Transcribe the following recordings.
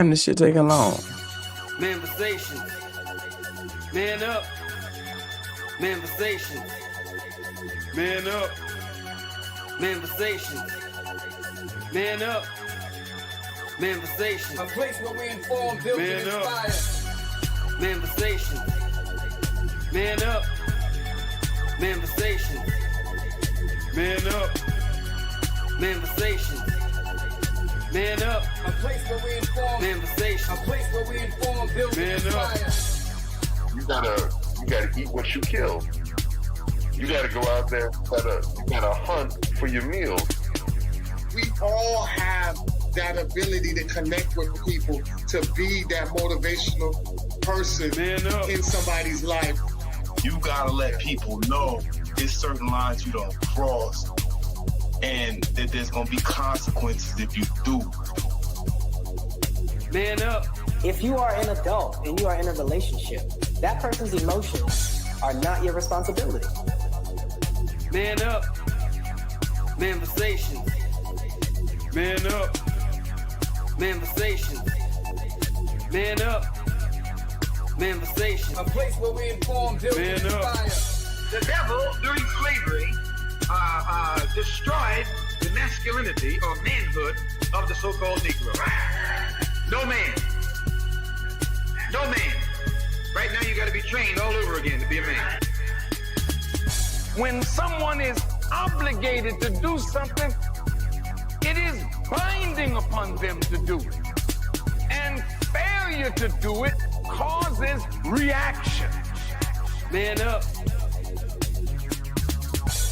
And this shit taking long. Manifestations. Man up. Manifestations. Man up. Manifestations. Man up. Manifestations. A place where we inform, build, and inspire. Manifestations. Man up. Manifestations. Man up. Manifestations. Man up. A place where we inform. Manifestations. A place where we inform, build, and inspire. You gotta eat what you kill. You gotta go out there. You gotta hunt for your meals. We all have that ability to connect with people, to be that motivational person in somebody's life. You gotta let people know there's certain lines you don't cross, and that there's gonna be consequences if you do. Man up. If you are an adult and you are in a relationship, that person's emotions are not your responsibility. Man up. Manifestations. Man up. Manifestations. Man up. Manifestations. A place where we inform, build, and inspire. The devil, during slavery, destroyed the masculinity or manhood of the so-called Negro. No man. No man. Right now you got to be trained all over again to be a man. When someone is obligated to do something, it is binding upon them to do it. And failure to do it causes reaction. Man up.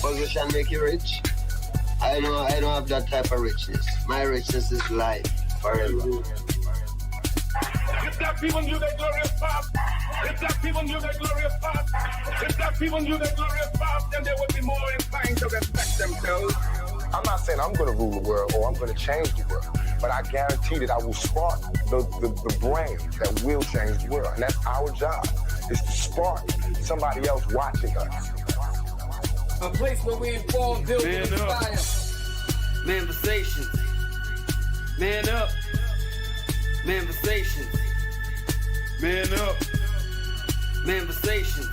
Position make you rich. I don't have that type of richness. My richness is life forever. If that people knew that glorious path, if that people knew that glorious path, if that people knew that glorious path, then they would be more inclined to respect themselves. I'm not saying I'm going to rule the world or I'm going to change the world, but I guarantee that I will spark the brain that will change the world. And that's our job, is to spark somebody else watching us. A place where we inform, build, and inspire. Manifestations. Man up. Manifestations. Man up. Manifestations.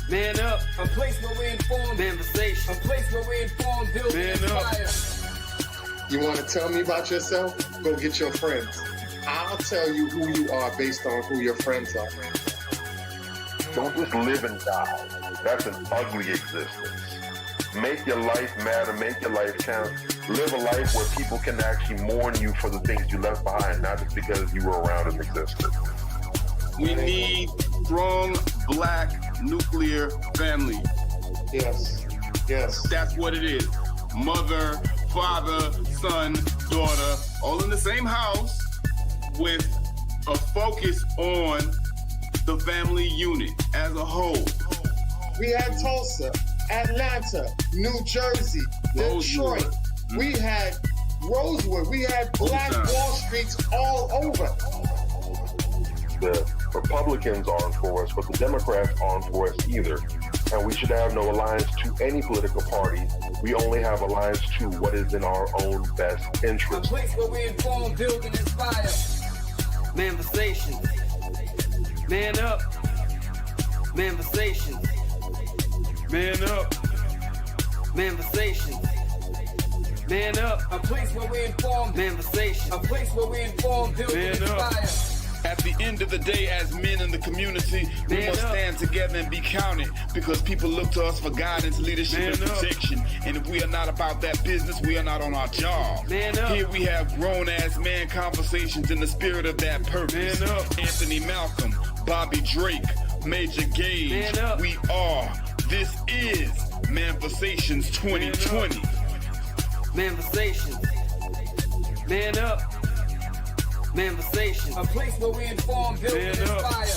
Man up. A place where we inform. Manifestations. A place where we inform, build, and inspire. You want to tell me about yourself? Go get your friends. I'll tell you who you are based on who your friends are. Don't just live and die. That's an ugly existence. Make your life matter. Make your life count. Live a life where people can actually mourn you for the things you left behind, not just because you were around and existed. We need strong black nuclear family. Yes. Yes. That's what it is. Mother, father, son, daughter, all in the same house with a focus on the family unit as a whole. We had Tulsa, Atlanta, New Jersey, Detroit. We had Rosewood. We had Black Wall Streets all over. The Republicans aren't for us, but the Democrats aren't for us either. And we should have no alliance to any political party. We only have alliance to what is in our own best interest. A place where we inform, build, and inspire. Manifestations. Man up. Manifestations. Man up. Manifestations. Man up. A place where we inform. Manifestations. A place where we inform, build, and inspire. At the end of the day, as men in the community, we must stand together and be counted, because people look to us for guidance, leadership, and protection. And if we are not about that business, we are not on our job. Here we have grown-ass man conversations in the spirit of that purpose. Anthony Malcolm, Bobby Drake, Major Gage. We are. This is Manifestations 2020. Manifestations. Man up. Manifestations. A place where we inform, build, and inspire.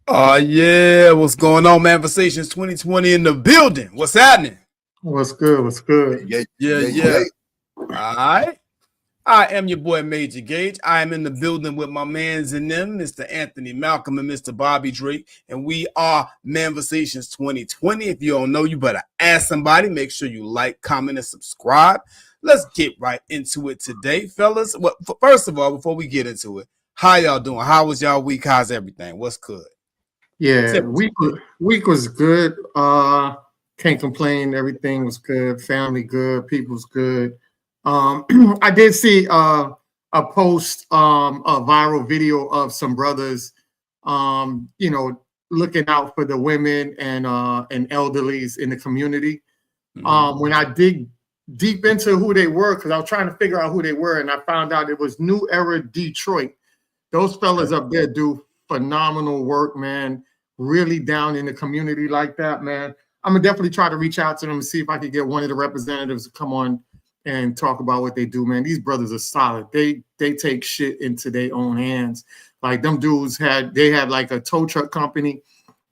Oh yeah, what's going on? Manifestations 2020 in the building. What's happening? What's good? What's good? Yeah. All right. I am your boy Major Gage. I am in the building with my mans and them, Mr. Anthony Malcolm and Mr. Bobby Drake, and we are Manversations 2020. If you don't know, you better ask somebody. Make sure you like, comment, and subscribe. Let's get right into it today, fellas. Well, first of all, before we get into it, how y'all doing? How was y'all week? How's everything? What's good? Yeah, week was good. Can't complain. Everything was good. Family good. People's good. I did see a post, a viral video of some brothers, looking out for the women and elderlies in the community. When I dig deep into who they were, because I was trying to figure out who they were, and I found out it was New Era Detroit. Those fellas up there do phenomenal work, man. Really down in the community like that, man. I'm gonna definitely try to reach out to them and see if I could get one of the representatives to come on and talk about what they do, man. These brothers are solid. They take shit into their own hands. Like them dudes had like a tow truck company.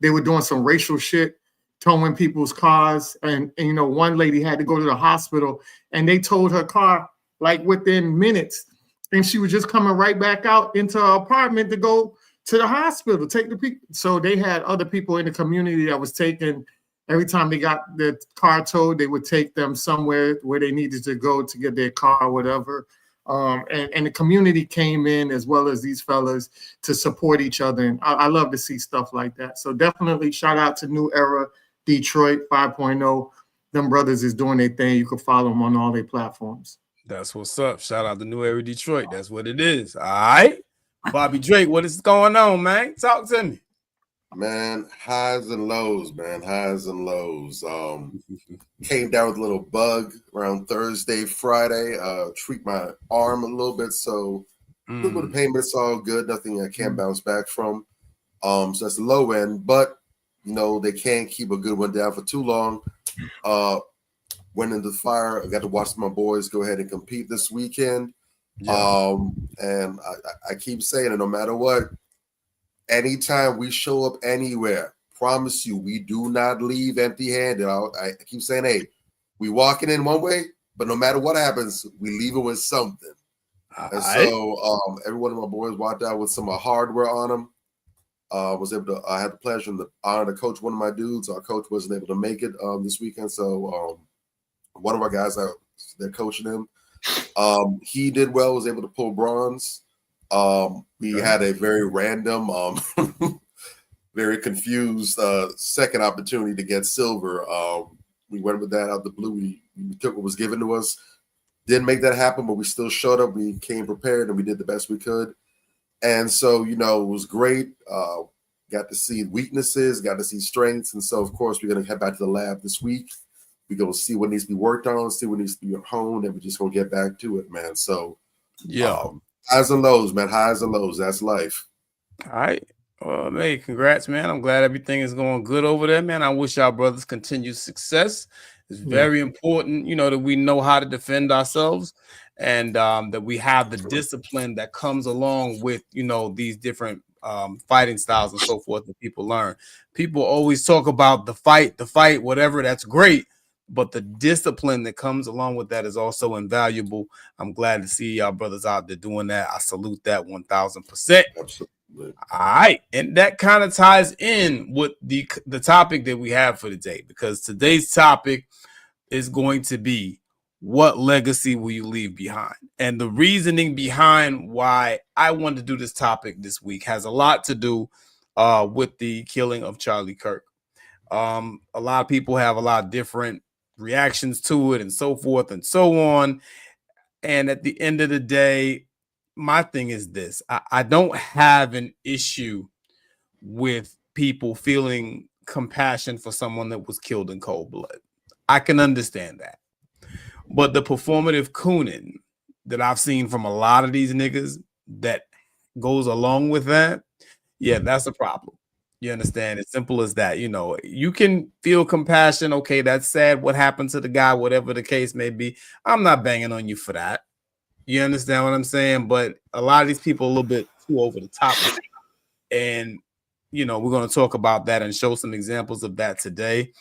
They were doing some racial shit, towing people's cars, and one lady had to go to the hospital, and they towed her car like within minutes, and she was just coming right back out into her apartment to go to the hospital, take the people. So they had other people in the community that was taking. Every time they got their car towed, they would take them somewhere where they needed to go to get their car or whatever. And the community came in as well as these fellas to support each other. And I love to see stuff like that. So definitely shout out to New Era Detroit 5.0. Them brothers is doing their thing. You can follow them on all their platforms. That's what's up. Shout out to New Era Detroit. That's what it is. All right. Bobby Drake, what is going on, man? Talk to me. Man, highs and lows, man. Highs and lows. Came down with a little bug around Thursday, Friday. Tweaked my arm a little bit, so a little bit of pain, but it's all good. Nothing I can't bounce back from. So that's the low end, but they can't keep a good one down for too long. Went into the fire. I got to watch my boys go ahead and compete this weekend. Yeah. And I keep saying it, no matter what. Anytime we show up anywhere, promise you, we do not leave empty-handed. I keep saying, hey, we walking in one way, but no matter what happens, we leave it with something. And so every one of my boys walked out with some hardware on them. Was able to. I had the pleasure and the honor to coach one of my dudes. Our coach wasn't able to make it this weekend, so one of our guys they're coaching him. He did well. Was able to pull bronze. We had a very random, very confused second opportunity to get silver. We went with that out the blue. We took what was given to us. Didn't make that happen, but we still showed up. We came prepared and we did the best we could. And so, it was great. Got to see weaknesses, got to see strengths. And so, of course, we're going to head back to the lab this week. We're going to see what needs to be worked on, see what needs to be honed, and we're just going to get back to it, man. So, yeah. Highs and lows, man. Highs and lows. That's life. All right. Well, hey, congrats, man. I'm glad everything is going good over there, man. I wish our brothers continued success. It's very important, that we know how to defend ourselves and that we have the discipline that comes along with, these different fighting styles and so forth that people learn. People always talk about the fight, whatever. That's great. But the discipline that comes along with that is also invaluable. I'm glad to see y'all brothers out there doing that. I salute that 1,000%. Absolutely. All right. And that kind of ties in with the topic that we have for today, because today's topic is going to be, what legacy will you leave behind? And the reasoning behind why I wanted to do this topic this week has a lot to do with the killing of Charlie Kirk. A lot of people have a lot of different reactions to it and so forth and so on. And at the end of the day, my thing is this. I don't have an issue with people feeling compassion for someone that was killed in cold blood. I can understand that. But the performative cooning that I've seen from a lot of these niggas that goes along with that, yeah, that's a problem. You understand? It's simple as that. You can feel compassion. Okay, that's sad. What happened to the guy, whatever the case may be. I'm not banging on you for that. You understand what I'm saying? But a lot of these people are a little bit too over the top. And, we're going to talk about that and show some examples of that today,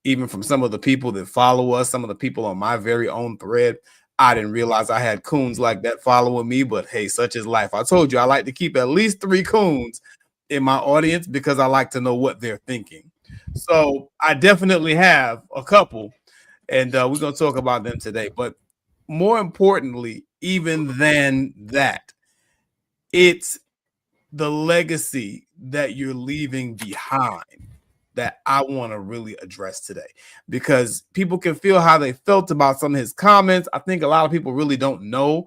even from some of the people that follow us, some of the people on my very own thread. I didn't realize I had coons like that following me, but hey, such is life. I told you I like to keep at least 3 coons in my audience because I like to know what they're thinking. So I definitely have a couple, and we're going to talk about them today. But more importantly, even than that, it's the legacy that you're leaving behind that I want to really address today, because people can feel how they felt about some of his comments. I think a lot of people really don't know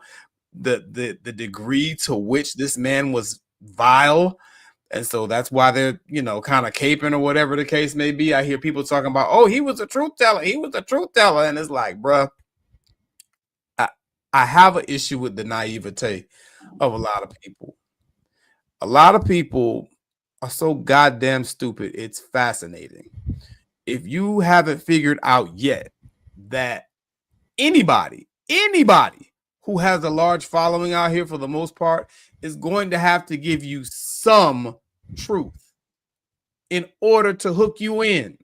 the degree to which this man was vile. And so that's why they're, kind of caping or whatever the case may be. I hear people talking about, oh, he was a truth teller. He was a truth teller. And it's like, bruh, I have an issue with the naivete of a lot of people. A lot of people are so goddamn stupid. It's fascinating. If you haven't figured out yet that anybody who has a large following out here, for the most part, is going to have to give you some truth in order to hook you in.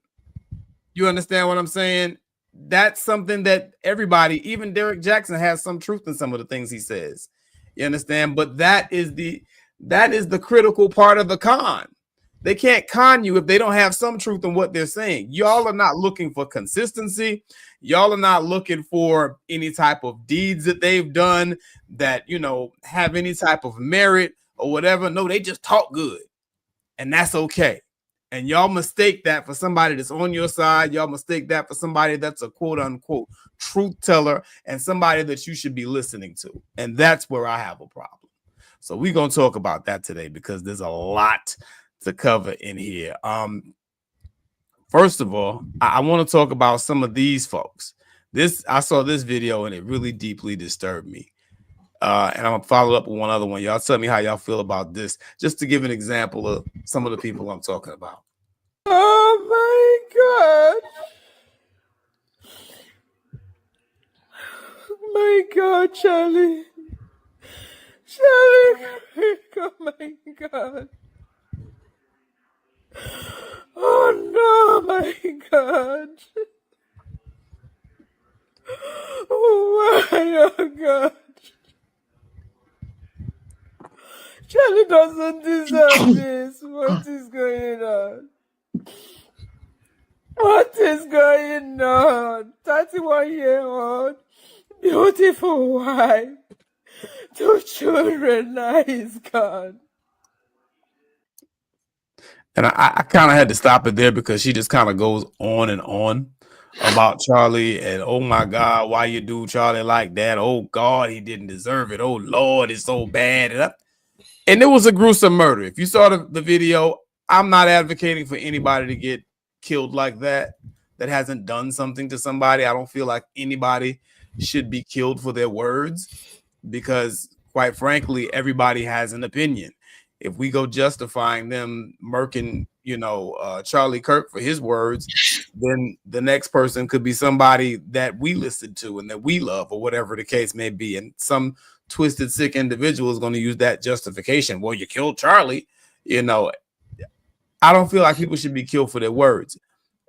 You understand what I'm saying? That's something that everybody, even Derek Jackson, has some truth in some of the things he says. You understand? But that is the critical part of the con. They can't con you if they don't have some truth in what they're saying. Y'all are not looking for consistency. Y'all are not looking for any type of deeds that they've done that, have any type of merit or whatever. No, they just talk good. And that's okay. And y'all mistake that for somebody that's on your side. Y'all mistake that for somebody that's a quote unquote truth teller and somebody that you should be listening to. And that's where I have a problem. So we're going to talk about that today because there's a lot to cover in here. First of all, I want to talk about some of these folks. I saw this video and it really deeply disturbed me. And I'm going to follow up with one other one. Y'all tell me how y'all feel about this, just to give an example of some of the people I'm talking about. Oh my God, Charlie. Oh my God. Oh no, my God. Oh my God. Charlie doesn't deserve this. What is going on? What is going on? 31-year-old, beautiful wife, 2 children, now he's gone. And I kind of had to stop it there because she just kind of goes on and on about Charlie and, oh my God, why you do Charlie like that? Oh God, he didn't deserve it. Oh Lord, it's so bad. And it was a gruesome murder. If you saw the video, I'm not advocating for anybody to get killed like that hasn't done something to somebody. I don't feel like anybody should be killed for their words because, quite frankly, everybody has an opinion. If we go justifying them murking, Charlie Kirk for his words, then the next person could be somebody that we listen to and that we love or whatever the case may be. And some twisted, sick individual is going to use that justification. Well, you killed Charlie. I don't feel like people should be killed for their words.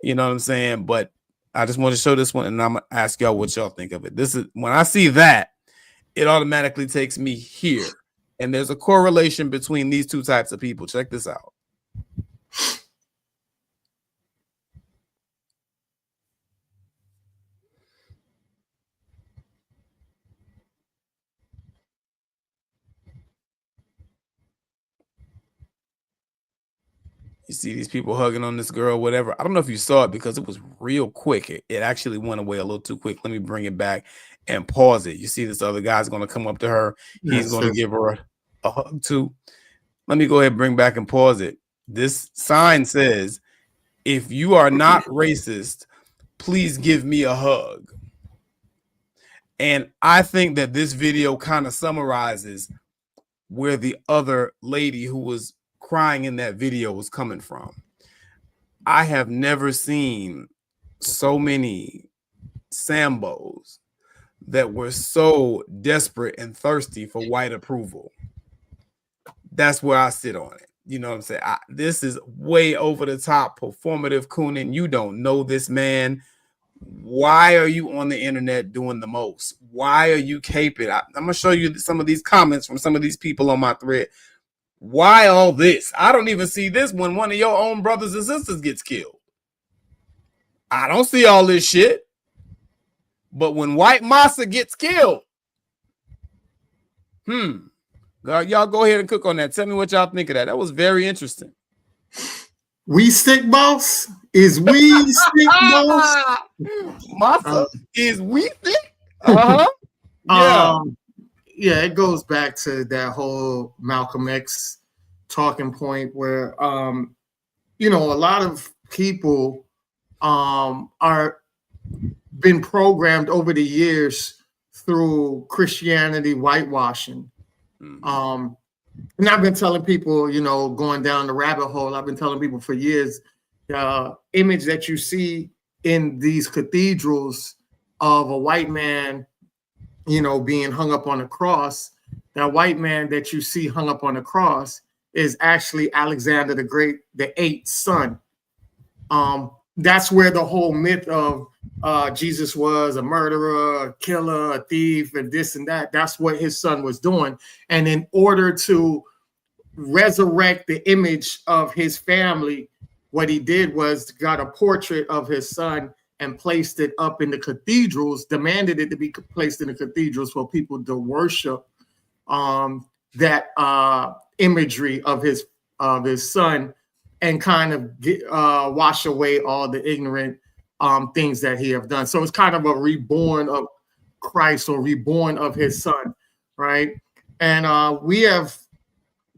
You know what I'm saying? But I just want to show this one, and I'm going to ask y'all what y'all think of it. This is when I see that, it automatically takes me here. And there's a correlation between these two types of people. Check this out. You see these people hugging on this girl, whatever. I don't know if you saw it because it was real quick. It actually went away a little too quick. Let me bring it back and pause it. You see this other guy's going to come up to her. He's going to give her a hug too. Let me go ahead and bring back and pause it. This sign says, if you are not racist, please give me a hug. And I think that this video kind of summarizes where the other lady who was crying in that video was coming from. I have never seen so many Sambos that were so desperate and thirsty for white approval. That's where I sit on it. You know what I'm saying? This is way over the top performative cooning. You don't know this man. Why are you on the internet doing the most? Why are you caping? I'm gonna show you some of these comments from some of these people on my thread. Why all this? I don't even see this when one of your own brothers and sisters gets killed. I don't see all this shit. But when White Massa gets killed, y'all go ahead and cook on that. Tell me what y'all think of that. That was very interesting. We stick boss? Is we stick boss? Massa is we stick? Uh-huh. Yeah. Yeah, it goes back to that whole Malcolm X talking point where a lot of people are been programmed over the years through Christianity whitewashing. And I've been telling people, going down the rabbit hole, I've been telling people for years, the image that you see in these cathedrals of a white man, being hung up on a cross, that white man that you see hung up on a cross is actually Alexander the Great, the 8th son. That's where the whole myth of Jesus was a murderer, a killer, a thief, and this and that. That's what his son was doing. And in order to resurrect the image of his family, what he did was got a portrait of his son and placed it up in the cathedrals, demanded it to be placed in the cathedrals for people to worship that imagery of his son and kind of wash away all the ignorant things that he have done. So it's kind of a reborn of Christ or reborn of his son, right? And we have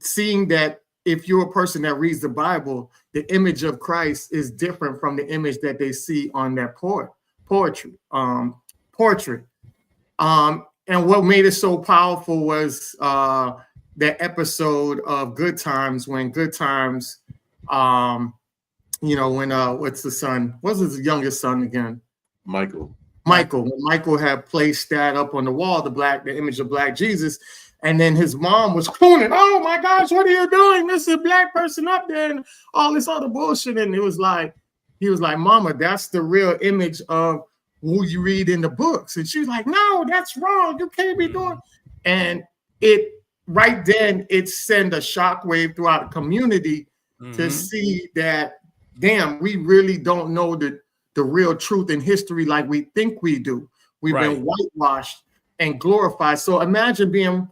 seen that if you're a person that reads the Bible, the image of Christ is different from the image that they see on that portrait. And what made it so powerful was that episode of Good Times when Good Times, when what's the son? What's his youngest son again? Michael. When Michael had placed that up on the wall, the image of Black Jesus. And then his mom was crooning, "Oh my gosh, what are you doing? This is a Black person up there," and all this other bullshit. And he was like, "Mama, that's the real image of who you read in the books." And she was like, "No, that's wrong. You can't be doing." And it sent a shockwave throughout the community to see that, damn, we really don't know the real truth in history like we think we do. We've been whitewashed and glorified. So imagine being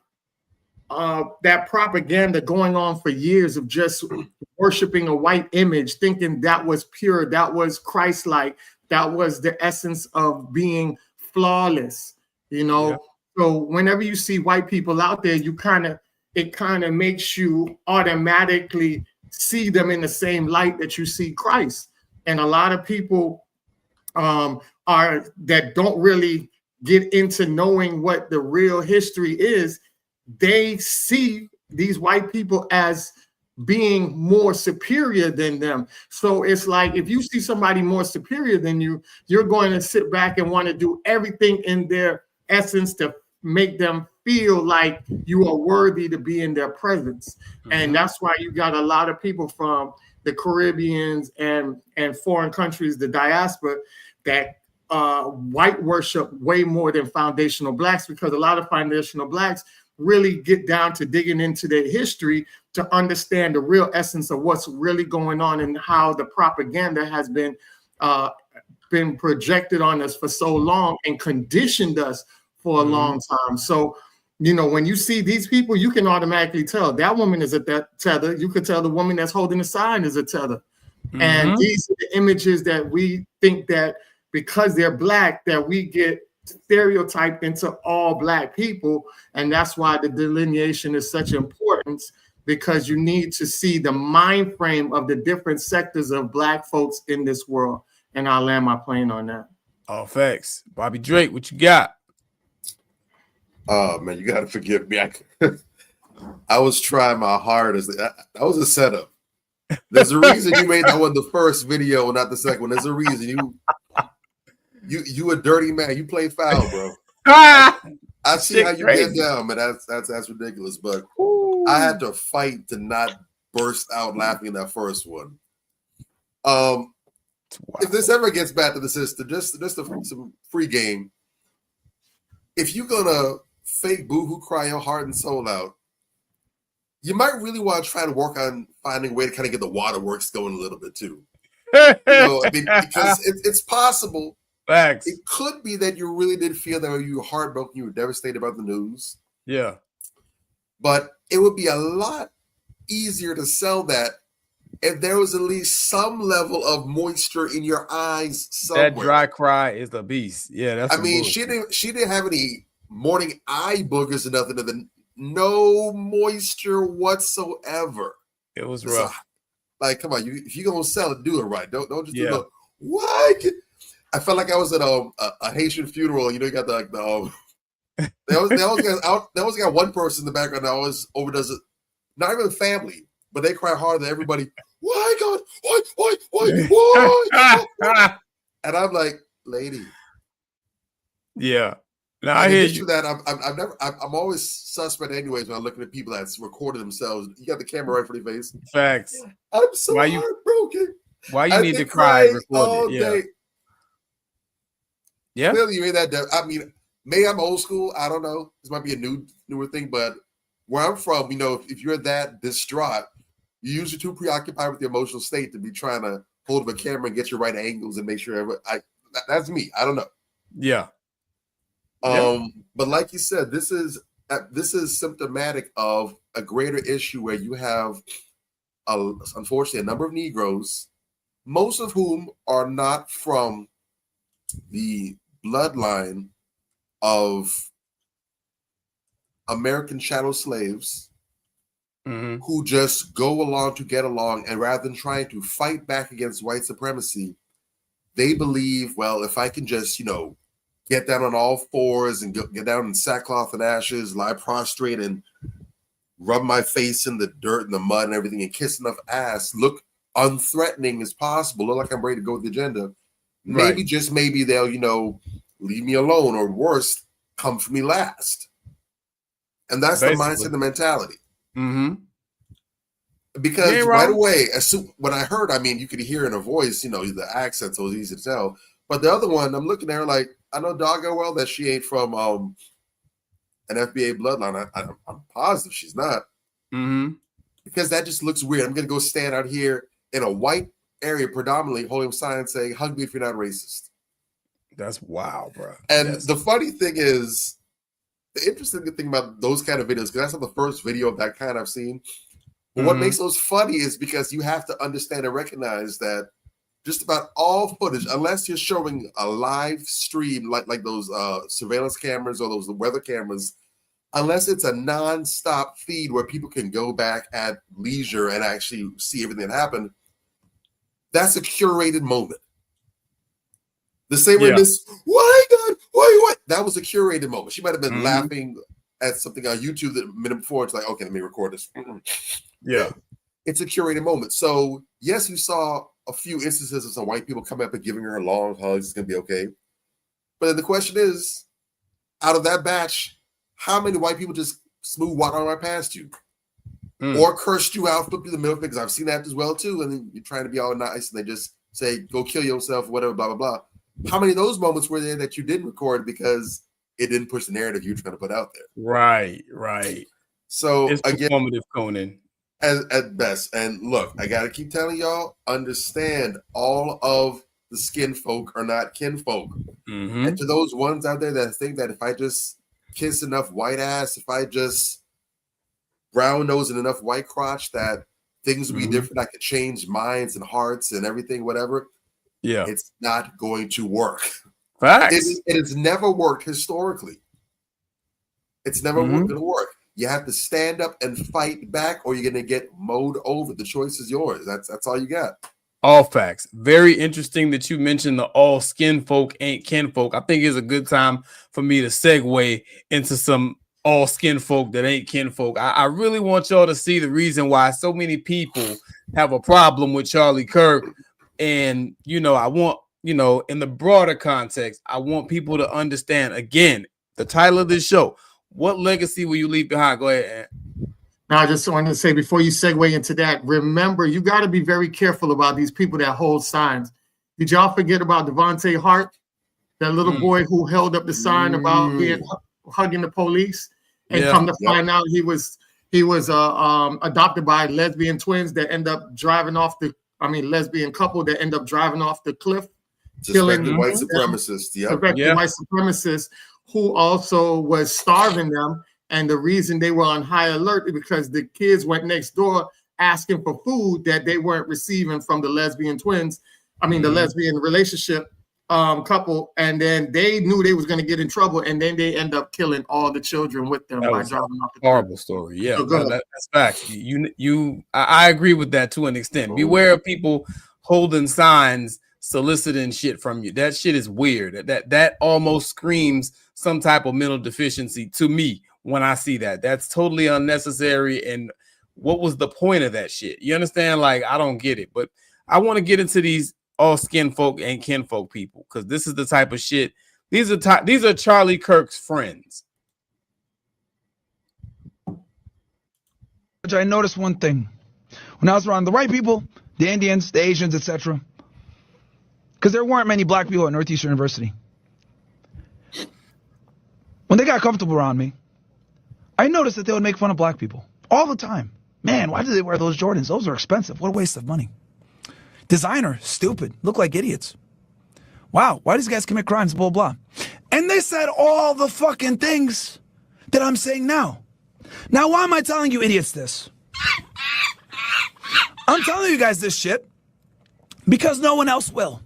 that propaganda going on for years of just worshiping a white image, thinking that was pure, that was Christ-like, that was the essence of being flawless, Yeah. So whenever you see white people out there, it kind of makes you automatically see them in the same light that you see Christ. And a lot of people that don't really get into knowing what the real history is, they see these white people as being more superior than them. So it's like, if you see somebody more superior than you, you're going to sit back and want to do everything in their essence to make them feel like you are worthy to be in their presence. And that's why you got a lot of people from the Caribbeans and foreign countries, the diaspora, that white worship way more than foundational Blacks, because a lot of foundational Blacks really get down to digging into their history to understand the real essence of what's really going on and how the propaganda has been projected on us for so long and conditioned us for a long time. So, when you see these people, you can automatically tell that woman is at that tether. You could tell the woman that's holding the sign is a tether. And these are the images that we think that because they're Black, that we get stereotyped into all Black people. And that's why the delineation is such importance, because you need to see the mind frame of the different sectors of Black folks in this world. And I'll land my plane on that. All facts. Bobby Drake, what you got? Oh man, you gotta forgive me. I was trying my hardest. That was a setup. There's a reason you made that one the first video, not the second one. There's a reason you a dirty man. You play foul, bro. I see how you get down, man. That's ridiculous. But I had to fight to not burst out laughing in that first one. if this ever gets back to the system, just some free game. If you're gonna fake boohoo cry your heart and soul out, you might really want to try to work on finding a way to kind of get the waterworks going a little bit too. I mean, because it's possible. Facts. It could be that you really did feel that you were heartbroken, you were devastated about the news. Yeah. But it would be a lot easier to sell that if there was at least some level of moisture in your eyes somewhere. That dry cry is the beast. Yeah, that's. I mean, she didn't have any morning eye boogers or nothing. No moisture whatsoever. It was rough. Like, come on, if you're gonna sell it, do it right. Don't just do the what? I felt like I was at a Haitian funeral. You know, you got they always got one person in the background that always overdoes it. Not even the family, but they cry harder than everybody. Why God? Why? And I'm like, lady. Yeah. Now I hear you. That I'm always suspect anyways when I'm looking at people that's recorded themselves. You got the camera right for their face. Facts. I'm so heartbroken. Why you need to cry all day? Yeah. Clearly you ain't that deaf. I mean, maybe I'm old school. I don't know. This might be a newer thing, but where I'm from, you know, if you're that distraught, you're usually too preoccupied with the emotional state to be trying to hold up a camera and get your right angles and make sure that's me. I don't know. Yeah. But like you said, this is symptomatic of a greater issue where you have, unfortunately, a number of Negroes, most of whom are not from the bloodline of American chattel slaves, who just go along to get along, and rather than trying to fight back against white supremacy, they believe, well, if I can just, you know, get down on all fours and get down in sackcloth and ashes, lie prostrate and rub my face in the dirt and the mud and everything and kiss enough ass, look unthreatening as possible, look like I'm ready to go with the agenda. Maybe, just maybe they'll, you know, leave me alone, or worse, come for me last. And that's the mindset, the mentality. Because right away, when I heard, I mean, you could hear in her voice, you know, the accent, so it's easy to tell. But the other one, I'm looking at her like, I know doggone well that she ain't from an FBA bloodline. I'm positive she's not. Because that just looks weird. I'm going to go stand out here in a white area predominantly holding signs saying, hug me if you're not racist. That's wild, bro. And the funny thing is, the interesting thing about those kind of videos, because that's not the first video of that kind I've seen. But what makes those funny is because you have to understand and recognize that just about all footage, unless you're showing a live stream like those surveillance cameras or those weather cameras, unless it's a non-stop feed where people can go back at leisure and actually see everything that happened, that's a curated moment. The same way this, why God, why? That was a curated moment. She might have been laughing at something on YouTube the minute before. It's like, okay, let me record this. Yeah. It's a curated moment. So, yes, you saw a few instances of some white people coming up and giving her long hugs. It's going to be okay. But then the question is, out of that batch, how many white people just smooth water right past you? Or cursed you out, flip you the middle finger? Because I've seen that as well, too. And then you're trying to be all nice, and they just say, go kill yourself, whatever, blah, blah, blah. How many of those moments were there that you didn't record because it didn't push the narrative you were trying to put out there? Right. So, it's again, performative, Conan. At best. And look, I got to keep telling y'all, understand all of the skin folk are not kinfolk. And to those ones out there that think that if I just kiss enough white ass, if I just brown nose and enough white crotch, that things will be different. I could change minds and hearts and everything, whatever. Yeah. It's not going to work. Facts. It has never worked historically. It's never going to work. You have to stand up and fight back, or you're going to get mowed over. The choice is yours. That's all you got. All facts. Very interesting that you mentioned the all skin folk ain't kinfolk. I think it's a good time for me to segue into some all skin folk that ain't kinfolk. I really want y'all to see the reason why so many people have a problem with Charlie Kirk. And, you know, I want, you know, in the broader context, I want people to understand, again, the title of this show, what legacy will you leave behind? Go ahead, Ant. Now, I just wanted to say, before you segue into that, remember, you got to be very careful about these people that hold signs. Did y'all forget about Devontae Hart, that little boy who held up the sign about being hugging the police, and come to find out he was adopted by lesbian twins that end up driving off the lesbian couple that end up driving off the cliff, Suspected white supremacists. Suspected white supremacists who also was starving them. And the reason they were on high alert is because the kids went next door asking for food that they weren't receiving from the lesbian twins. The lesbian relationship couple, and then they knew they was going to get in trouble, and then they end up killing all the children with them by driving off the horrible story. Yeah, that's facts. I agree with that to an extent. Beware of people holding signs soliciting shit from you. That shit is weird. That almost screams some type of mental deficiency to me when I see that. That's totally unnecessary. And what was the point of that shit? You understand? Like, I don't get it. But I want to get into these all skin folk and kinfolk people, because this is the type of shit. These are Charlie Kirk's friends. I noticed one thing when I was around the white people, the Indians, the Asians, etc. Because there weren't many black people at Northeastern University. When they got comfortable around me, I noticed that they would make fun of black people all the time. Man, why do they wear those Jordans? Those are expensive. What a waste of money. Designer, stupid, look like idiots. Wow, why do these guys commit crimes, blah, blah. And they said all the fucking things that I'm saying now. Now, why am I telling you idiots this? I'm telling you guys this shit because no one else will.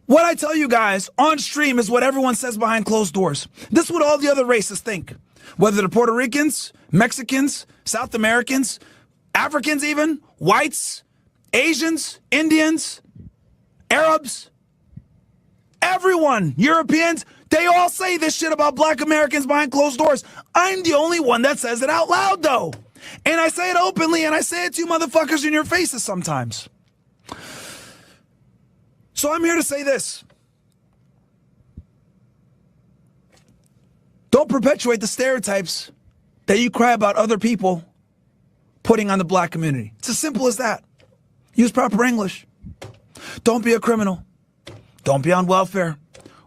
What I tell you guys on stream is what everyone says behind closed doors. This is what all the other races think. Whether they're Puerto Ricans, Mexicans, South Americans, Africans even, whites, Asians, Indians, Arabs, everyone, Europeans, they all say this shit about black Americans behind closed doors. I'm the only one that says it out loud, though. And I say it openly, and I say it to you motherfuckers in your faces sometimes. So I'm here to say this. Don't perpetuate the stereotypes that you cry about other people putting on the black community. It's as simple as that. Use proper English. Don't be a criminal. Don't be on welfare.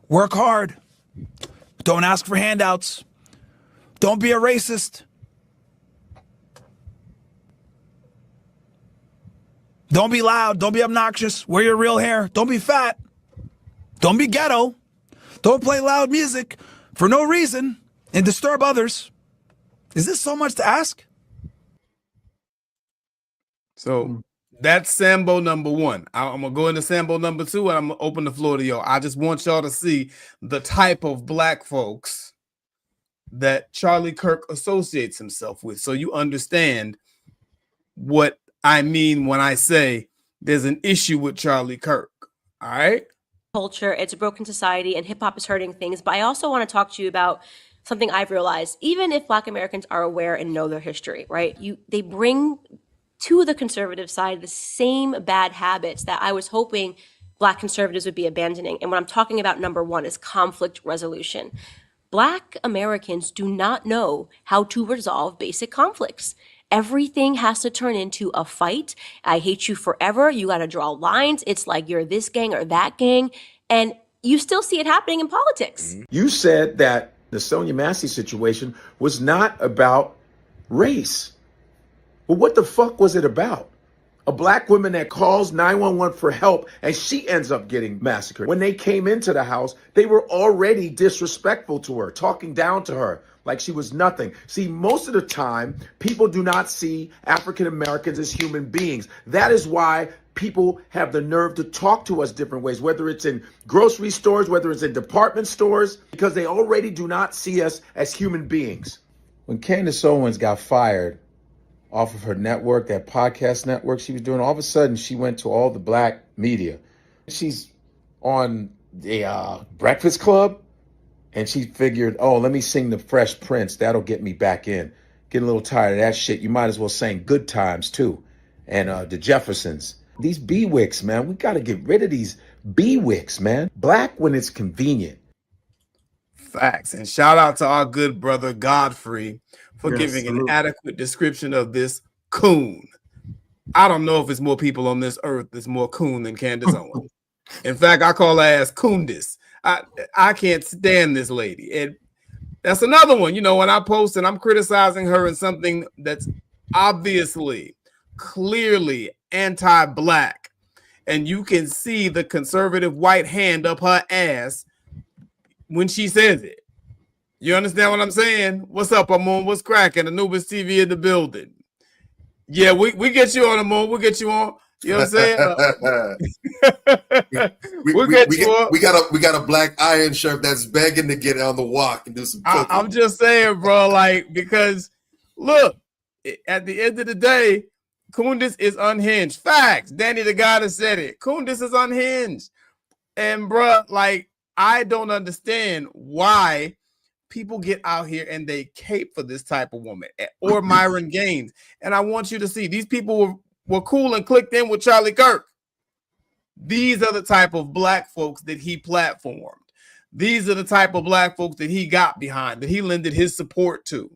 Work hard. Don't ask for handouts. Don't be a racist. Don't be loud. Don't be obnoxious. Wear your real hair. Don't be fat. Don't be ghetto. Don't play loud music for no reason and disturb others. Is this so much to ask? So that's Sambo number one. I'm going to go into Sambo number two, and I'm going to open the floor to y'all. I just want y'all to see the type of black folks that Charlie Kirk associates himself with, so you understand what I mean when I say there's an issue with Charlie Kirk. All right? Culture, it's a broken society, and hip-hop is hurting things. But I also want to talk to you about something I've realized. Even if Black Americans are aware and know their history, right? They bring to the conservative side the same bad habits that I was hoping Black conservatives would be abandoning. And what I'm talking about, number one, is conflict resolution. Black Americans do not know how to resolve basic conflicts. Everything has to turn into a fight. I hate you forever. You got to draw lines. It's like you're this gang or that gang. And you still see it happening in politics. You said that the Sonia Massey situation was not about race. Well, what the fuck was it about? A black woman that calls 911 for help and she ends up getting massacred. When they came into the house, they were already disrespectful to her, talking down to her like she was nothing. See, most of the time, people do not see African Americans as human beings. That is why people have the nerve to talk to us different ways, whether it's in grocery stores, whether it's in department stores, because they already do not see us as human beings. When Candace Owens got fired off of her network, that podcast network she was doing, all of a sudden she went to all the black media. She's on the Breakfast Club, and she figured, oh, let me sing the Fresh Prince. That'll get me back in. Getting a little tired of that shit. You might as well sing Good Times, too. And the Jeffersons. These B-Wicks, man. We got to get rid of these B-Wicks, man. Black when it's convenient. Facts. And shout out to our good brother Godfrey for giving an adequate description of this coon. I don't know if it's more people on this earth that's more coon than Candace Owens. In fact, I call her ass Coondis. I can't stand this lady. And that's another one. You know, when I post and I'm criticizing her in something that's obviously, clearly anti-black, and you can see the conservative white hand up her ass when she says it. You understand what I'm saying? What's up, Amon? What's cracking? Anubis TV in the building. Yeah, we get you on, Amon. We'll get you on. You know what I'm saying? We got a black iron shirt that's begging to get on the walk and do some cooking. I'm just saying, bro, like, because look, at the end of the day, Kundis is unhinged. Facts. Danny the guy that said it. Kundis is unhinged. And bro, like, I don't understand why people get out here and they cape for this type of woman or Myron Gaines. And I want you to see these people were cool and clicked in with Charlie Kirk. These are the type of black folks that he platformed. These are the type of black folks that he got behind, that he lended his support to,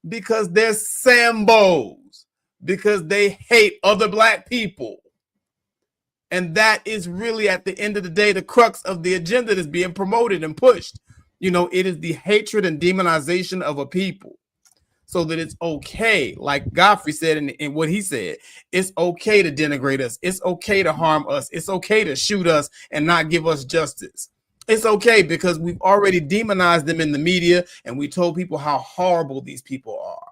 because they're Sambos, because they hate other black people. And that is really, at the end of the day, the crux of the agenda that's being promoted and pushed. You know, it is the hatred and demonization of a people, so that it's okay, like Godfrey said in what he said, it's okay to denigrate us. It's okay to harm us. It's okay to shoot us and not give us justice. It's okay because we've already demonized them in the media, and we told people how horrible these people are.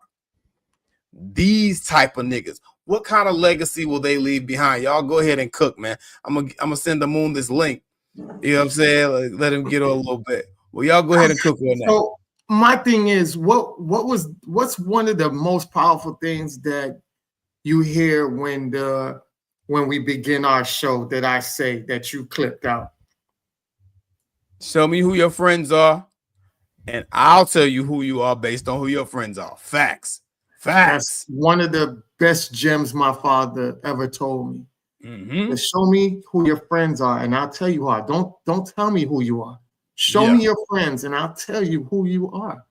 These type of niggas, what kind of legacy will they leave behind? Y'all go ahead and cook, man. I'm gonna send the moon this link. You know what I'm saying? Like, let him get on a little bit. Well, y'all go ahead and cook on that. So my thing is, what's one of the most powerful things that you hear when we begin our show that I say that you clipped out? Show me who your friends are, and I'll tell you who you are based on who your friends are. Facts. That's one of the best gems my father ever told me. Mm-hmm. Show me who your friends are, and I'll tell you who are. Don't tell me who you are. Show me your friends, and I'll tell you who you are.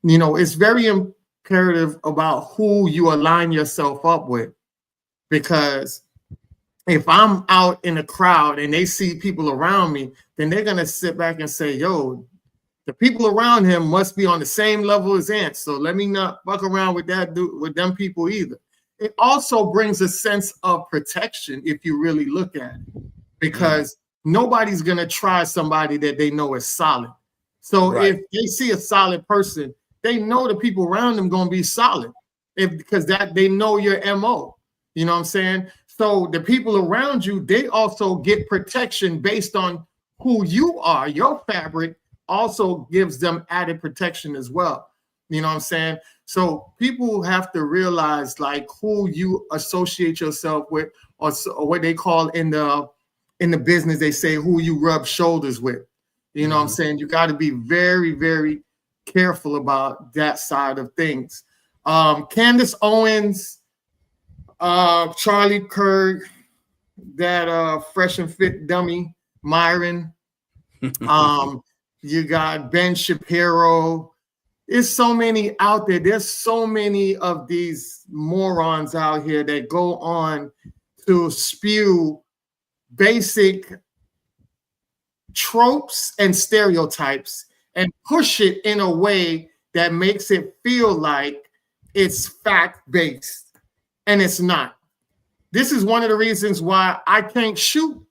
You know, it's very imperative about who you align yourself up with, because if I'm out in a crowd and they see people around me, then they're gonna sit back and say, "Yo, the people around him must be on the same level as Ant, so let me not fuck around with them people either." It also brings a sense of protection if you really look at it, because nobody's going to try somebody that they know is solid. So if they see a solid person, they know the people around them going to be solid, because that they know your MO. You know what I'm saying? So the people around you, they also get protection based on who you are. Your fabric also gives them added protection as well. You know what I'm saying? So people have to realize, like, who you associate yourself with, or what they call in the business, they say who you rub shoulders with. You know what I'm saying? You got to be very, very careful about that side of things. Candace Owens, Charlie Kirk, that fresh and fit dummy, Myron. You got Ben Shapiro. There's so many out there. There's so many of these morons out here that go on to spew basic tropes and stereotypes and push it in a way that makes it feel like it's fact-based, and it's not. This is one of the reasons why I can't shoot.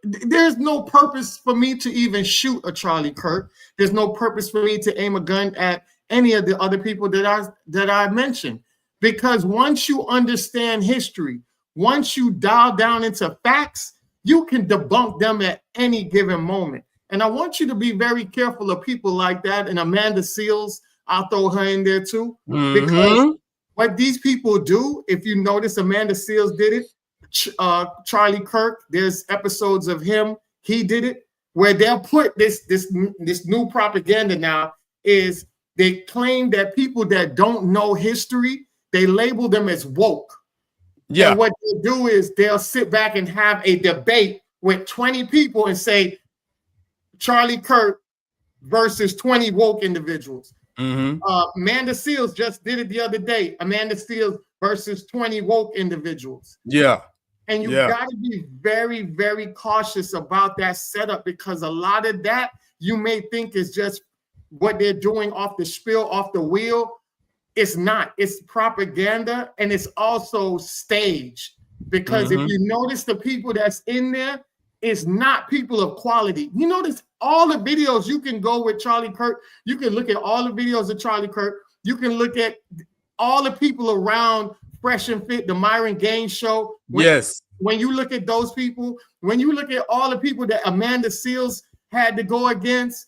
There's no purpose for me to even shoot a Charlie Kirk. There's no purpose for me to aim a gun at any of the other people that I mentioned, because once you understand history, once you dial down into facts, you can debunk them at any given moment. And I want you to be very careful of people like that. And Amanda Seals, I'll throw her in there too, because what these people do, if you notice, Amanda Seals did it. Charlie Kirk, there's episodes of him, he did it, where they'll put this new propaganda now is they claim that people that don't know history, they label them as woke. Yeah. And what they do is they'll sit back and have a debate with 20 people and say Charlie Kirk versus 20 woke individuals. Amanda Seals just did it the other day. Amanda Seals versus 20 woke individuals. Yeah. And you got to be very, very cautious about that setup, because a lot of that you may think is just what they're doing off the spiel, off the wheel. It's not. It's propaganda, and it's also staged. Because if you notice the people that's in there, it's not people of quality. You notice all the videos, you can go with Charlie Kirk. You can look at all the videos of Charlie Kirk. You can look at all the people around Fresh and Fit, the Myron Gaines show. When you look at those people, when you look at all the people that Amanda Seals had to go against,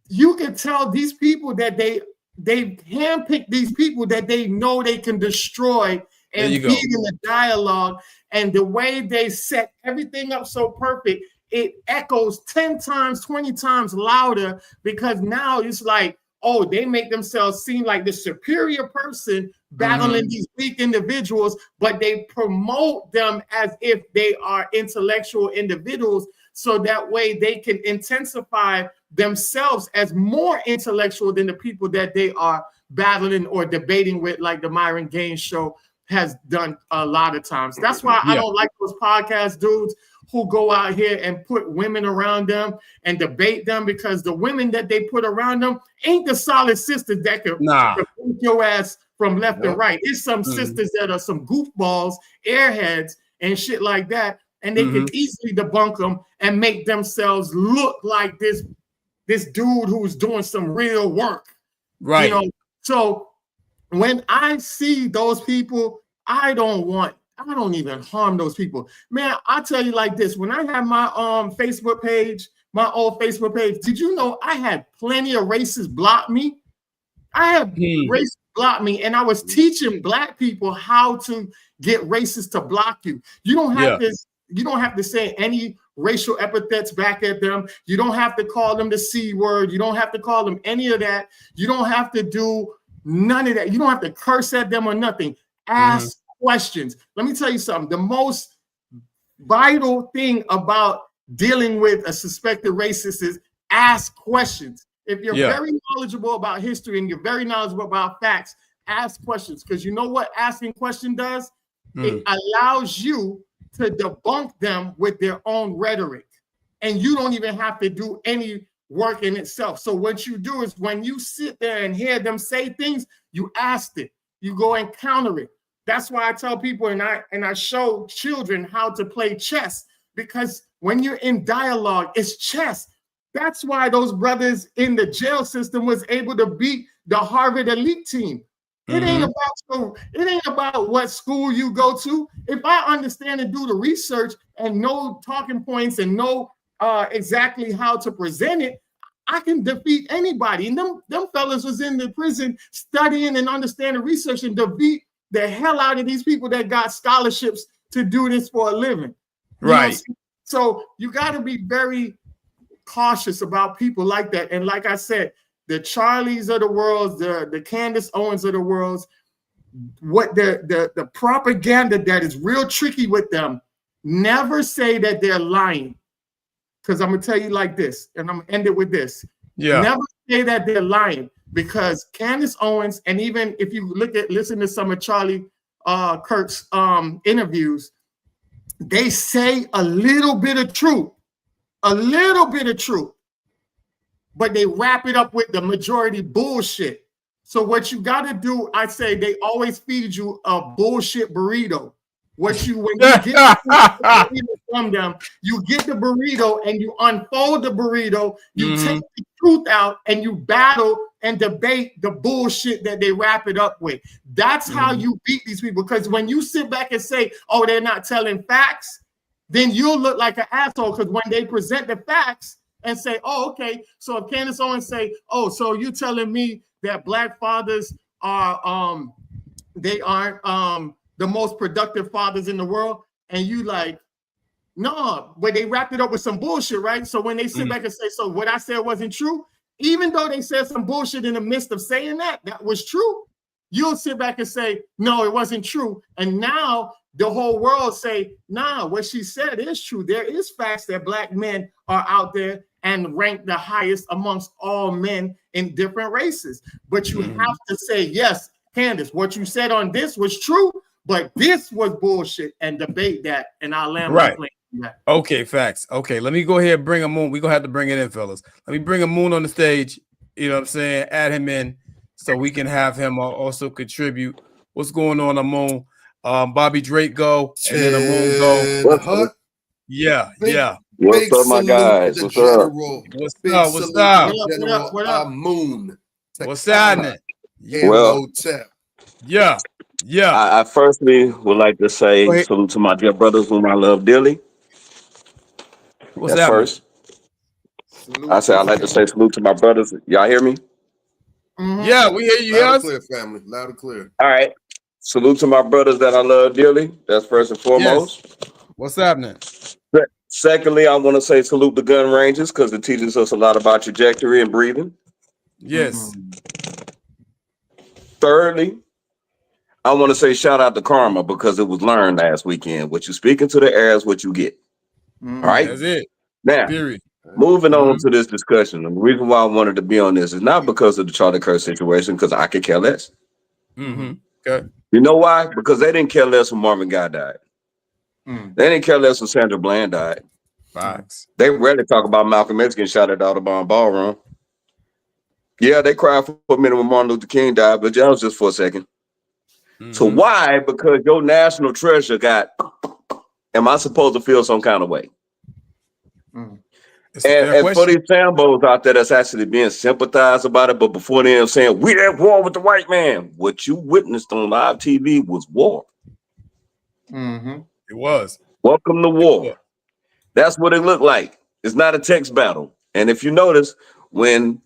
you can tell these people that they handpick these people that they know they can destroy and feed in the dialogue. And the way they set everything up so perfect, it echoes 10 times, 20 times louder, because now it's like, oh, they make themselves seem like the superior person battling these weak individuals, but they promote them as if they are intellectual individuals, so that way they can intensify themselves as more intellectual than the people that they are battling or debating with, like the Myron Gaines show has done a lot of times. That's why I don't like those podcast dudes who go out here and put women around them and debate them, because the women that they put around them ain't the solid sisters that can beat your ass from left to right. It's some sisters that are some goofballs, airheads, and shit like that, and they can easily debunk them and make themselves look like this dude who's doing some real work. Right. You know, so when I see those people, I don't even harm those people. Man, I tell you like this, when I had my Facebook page, my old Facebook page, did you know I had plenty of racists block me? I had racists block me, and I was teaching black people how to get racists to block you. You don't have to say any racial epithets back at them. You don't have to call them the C word. You don't have to call them any of that. You don't have to do none of that. You don't have to curse at them or nothing. Ask questions. Let me tell you something. The most vital thing about dealing with a suspected racist is ask questions. If you're very knowledgeable about history and you're very knowledgeable about facts, ask questions. Because you know what asking question does? It allows you to debunk them with their own rhetoric. And you don't even have to do any work in itself. So what you do is, when you sit there and hear them say things, you ask it. You go and counter it. That's why I tell people, and I show children how to play chess, because when you're in dialogue, it's chess. That's why those brothers in the jail system was able to beat the Harvard elite team. It ain't about what school you go to. If I understand and do the research and know talking points and know exactly how to present it, I can defeat anybody. And them fellas was in the prison studying and understanding research and defeat the hell out of these people that got scholarships to do this for a living. Right. So you got to be very cautious about people like that. And like I said, the Charlies of the world, the Candace Owens of the world, what the propaganda that is real tricky with them, never say that they're lying. Because I'm gonna tell you like this, and I'm gonna end it with this. Never say that they're lying, because Candace Owens, and even if you listen to some of Charlie Kirk's interviews, they say a little bit of truth, but they wrap it up with the majority bullshit. So what you got to do, I say, they always feed you a bullshit burrito. When you get the burrito from them, you get the burrito and you unfold the burrito, you take the truth out and you battle and debate the bullshit that they wrap it up with. That's how you beat these people. Because when you sit back and say, oh, they're not telling facts, then you'll look like an asshole. Because when they present the facts and say, oh, okay, so if Candace Owens say, oh, so you're telling me that black fathers are they aren't the most productive fathers in the world, and you like, no, but they wrapped it up with some bullshit, right? So when they sit back and say, so what I said wasn't true, even though they said some bullshit in the midst of saying that was true, you'll sit back and say, no, it wasn't true. And now the whole world say, nah, what she said is true. There is facts that black men are out there and ranked the highest amongst all men in different races. But you have to say, yes, Candace, what you said on this was true, but this was bullshit, and debate that, and I'll land my plane. Okay, facts. Okay, let me go ahead and bring a Moon. We're gonna have to bring it in, fellas. Let me bring a Moon on the stage. You know what I'm saying? Add him in so we can have him also contribute. What's going on, Moon? Bobby Drake go, and then Moon go. Yeah, yeah. What's up, my guys? What's up? What's up? What's up? What up? Moon. What's happening? Well, Yeah, yeah. I firstly would like to say salute to my dear brothers whom I love dearly. What's That's happening? first. I say I'd like to say salute to my brothers. Y'all hear me? Yeah, we hear you. Loud and clear, family. Loud and clear. All right. Salute to my brothers that I love dearly. That's first and foremost. Yes. What's happening? Secondly, I want to say salute the gun ranges because it teaches us a lot about trajectory and breathing. Yes. Thirdly, I want to say shout out to karma because it was learned last weekend. What you speak into the air is what you get. All right. That's it. Now, Period. moving on to this discussion. The reason why I wanted to be on this is not because of the Charlie Kirk situation, because I could care less. Okay. You know why? Because they didn't care less when Marvin Gaye died. They didn't care less when Sandra Bland died. Facts. They rarely talk about Malcolm X getting shot at the Audubon Ballroom. Yeah, they cried for a minute when Martin Luther King died, but that was just for a second. So why? Because your national treasure got, am I supposed to feel some kind of way? And for these Sambos out there that's actually being sympathized about it, but before them saying, we at war with the white man, what you witnessed on live TV was war. It was. Welcome to war. That's what it looked like. It's not a text battle. And if you notice, when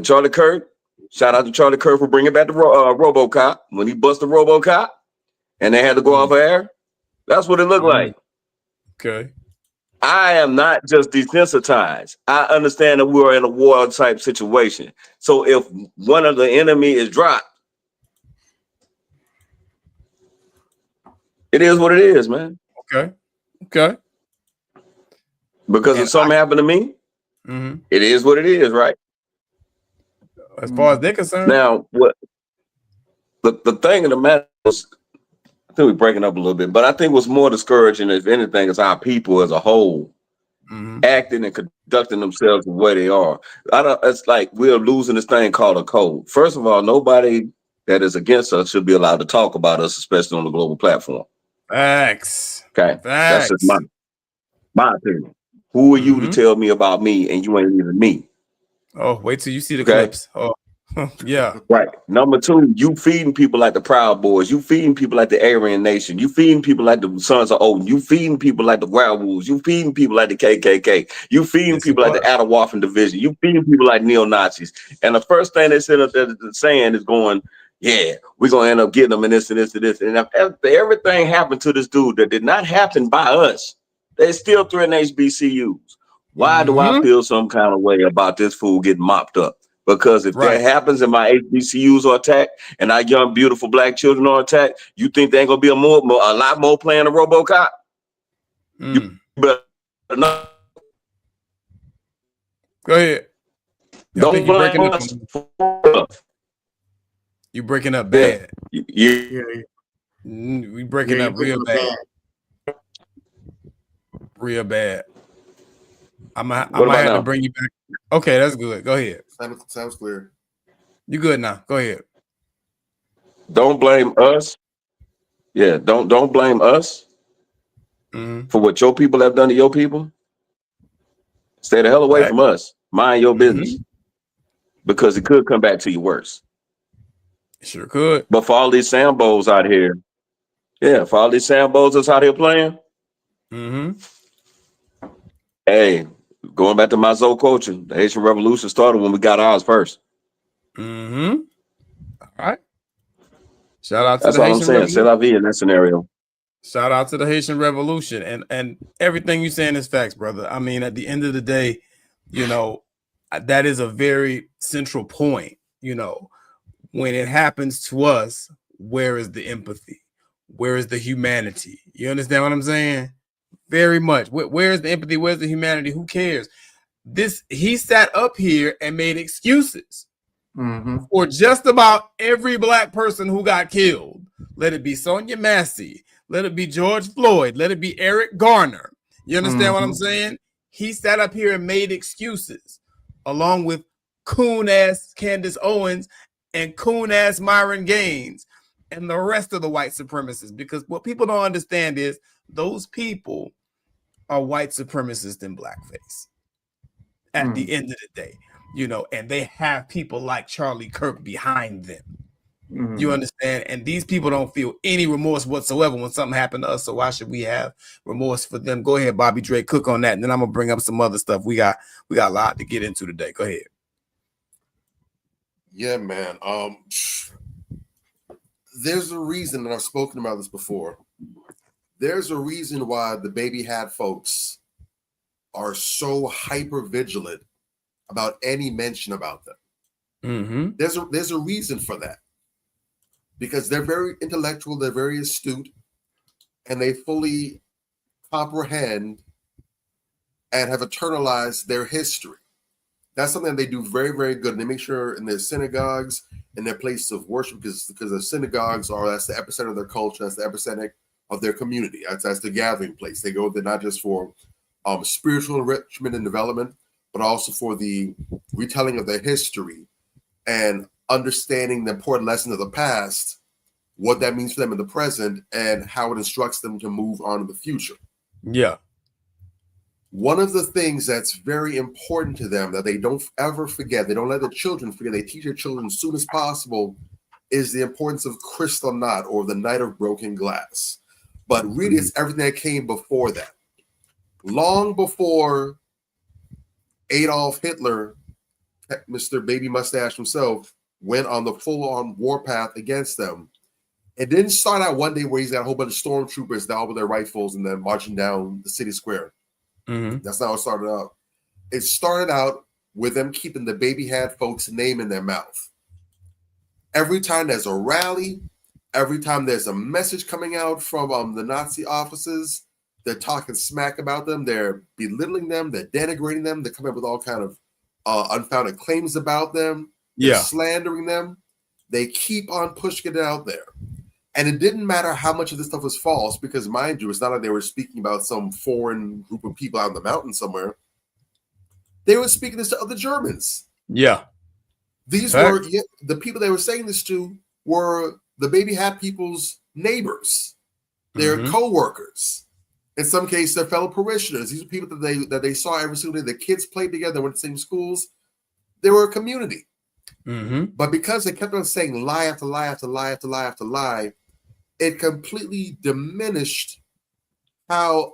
Charlie Kirk, shout out to Charlie Kirk for bringing back the RoboCop, when he busted RoboCop and they had to go off air, that's what it looked like. Okay. I am not just desensitized. I understand that we're in a war type situation. So if one of the enemy is dropped, it is what it is, man. Okay. Okay. Because if something happened to me, it is what it is, right? As far as they're concerned. Now, what the thing of the matter is, I think we're breaking up a little bit, but I think what's more discouraging, if anything, is our people as a whole acting and conducting themselves the way they are. It's like we're losing this thing called a code. First of all, nobody that is against us should be allowed to talk about us, especially on the global platform. Facts. Okay. That's just my opinion. Who are you to tell me about me and you ain't even me? Oh, wait till you see the clips. Oh, yeah. Right. Number two, you feeding people like the Proud Boys. You feeding people like the Aryan Nation. You feeding people like the Sons of Odin. You feeding people like the Werewolves. You feeding people like the KKK. You feeding people like the Atawaffen Division. You feeding people like neo-Nazis. And the first thing they said saying is going, yeah, we're going to end up getting them and this and this and this. And if everything happened to this dude that did not happen by us, they still threaten HBCUs. Why do I feel some kind of way about this fool getting mopped up? Because if that happens and my HBCUs are attacked and our young, beautiful black children are attacked, you think there ain't going to be a lot more playing a RoboCop? You better not. Go ahead. Don't blame us. You breaking up bad. We breaking up real bad. Real bad. I might have to bring you back. Okay, that's good. Go ahead. Sounds clear. You good now? Go ahead. Don't blame us. Yeah, don't blame us for what your people have done to your people. Stay the hell away from us. Mind your business. Because it could come back to you worse. Sure could. But for all these Sambos out here, for all these Sambos that's out here playing, hey, going back to my Zoe coaching, the Haitian Revolution started when we got ours first. All right. Shout out to That's the all Haitian I'm saying. Revolution. C'est la vie in that scenario. Shout out to the Haitian Revolution. And everything you're saying is facts, brother. I mean, at the end of the day, you know, that is a very central point. You know, when it happens to us, where is the empathy? Where is the humanity? You understand what I'm saying? Very much. Where's the empathy? Where's the humanity? Who cares? He sat up here and made excuses. for just about every black person who got killed. Let it be Sonia Massey, let it be George Floyd, let it be Eric Garner. You understand what I'm saying? He sat up here and made excuses, along with coon-ass Candace Owens and coon-ass Myron Gaines and the rest of the white supremacists. Because what people don't understand is those people are white supremacists in blackface at the end of the day, you know, and they have people like Charlie Kirk behind them. You understand? And these people don't feel any remorse whatsoever when something happened to us. So why should we have remorse for them? Go ahead, Bobby Dre, cook on that, and then I'm gonna bring up some other stuff. We got a lot to get into today. Go ahead. Yeah, man. There's a reason, and I've spoken about this before. There's a reason why the baby hat folks are so hyper vigilant about any mention about them. There's a reason for that. Because they're very intellectual, they're very astute, and they fully comprehend and have internalized their history. That's something they do very, very good. And they make sure in their synagogues, in their places of worship, because the synagogues that's the epicenter of their culture, that's the epicenter of their community. That's the gathering place. They go there not just for spiritual enrichment and development, but also for the retelling of their history and understanding the important lessons of the past, what that means for them in the present, and how it instructs them to move on in the future. Yeah. One of the things that's very important to them that they don't ever forget, they don't let their children forget, they teach their children as soon as possible, is the importance of Kristallnacht, or the night of broken glass. But really, it's everything that came before that. Long before Adolf Hitler, Mr. Baby Mustache himself, went on the full-on warpath against them. It didn't start out one day where he's got a whole bunch of stormtroopers down with their rifles and then marching down the city square. That's not how it started out. It started out with them keeping the baby hat folks' name in their mouth. Every time there's a rally, every time there's a message coming out from the Nazi offices, they're talking smack about them, they're belittling them, they're denigrating them, they're coming up with all kind of unfounded claims about them, they're slandering them. They keep on pushing it out there. And it didn't matter how much of this stuff was false, because mind you, it's not like they were speaking about some foreign group of people out in the mountain somewhere. They were speaking this to other Germans. Yeah. These were the people they were saying this to were the baby hat people's neighbors, their co-workers. In some cases, their fellow parishioners. These are people that they saw every single day. The kids played together, went to the same schools. They were a community. But because they kept on saying lie after lie after lie after lie after lie, it completely diminished how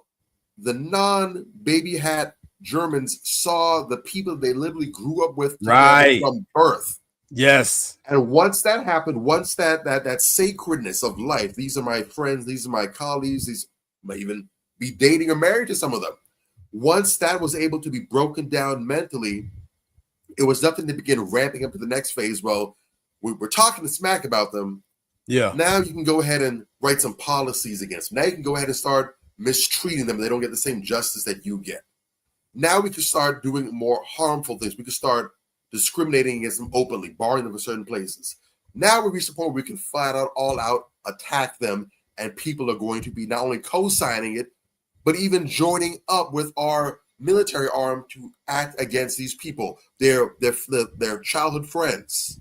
the non-baby hat Germans saw the people they literally grew up with from birth. Yes. And once that happened, once that sacredness of life, these are my friends, these are my colleagues, these might even be dating or married to some of them. Once that was able to be broken down mentally, it was nothing to begin ramping up to the next phase. Well, we're talking smack about them. Yeah. Now you can go ahead and write some policies against them. Now you can go ahead and start mistreating them. They don't get the same justice that you get. Now we can start doing more harmful things. We can start discriminating against them openly, barring them from certain places. Now we reach the point where we can flat out, all out attack them, and people are going to be not only co-signing it, but even joining up with our military arm to act against these people, their childhood friends,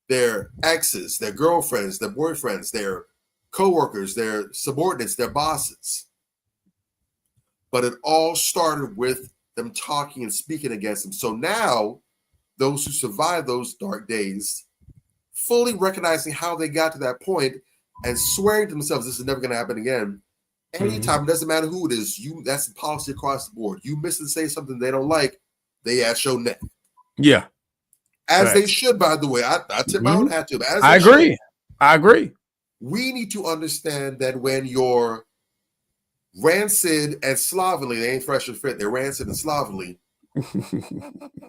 their exes, their girlfriends, their boyfriends, their co-workers, their subordinates, their bosses. But it all started with them talking and speaking against them. So now, those who survived those dark days, fully recognizing how they got to that point and swearing to themselves, this is never going to happen again. Anytime, it doesn't matter who it is, that's the policy across the board. You miss and say something they don't like, they ask your neck. Yeah. As they should, by the way. I tip my own hat to them. I agree. I agree. We need to understand that when you're rancid and slovenly, they ain't fresh and fit, they're rancid and slovenly.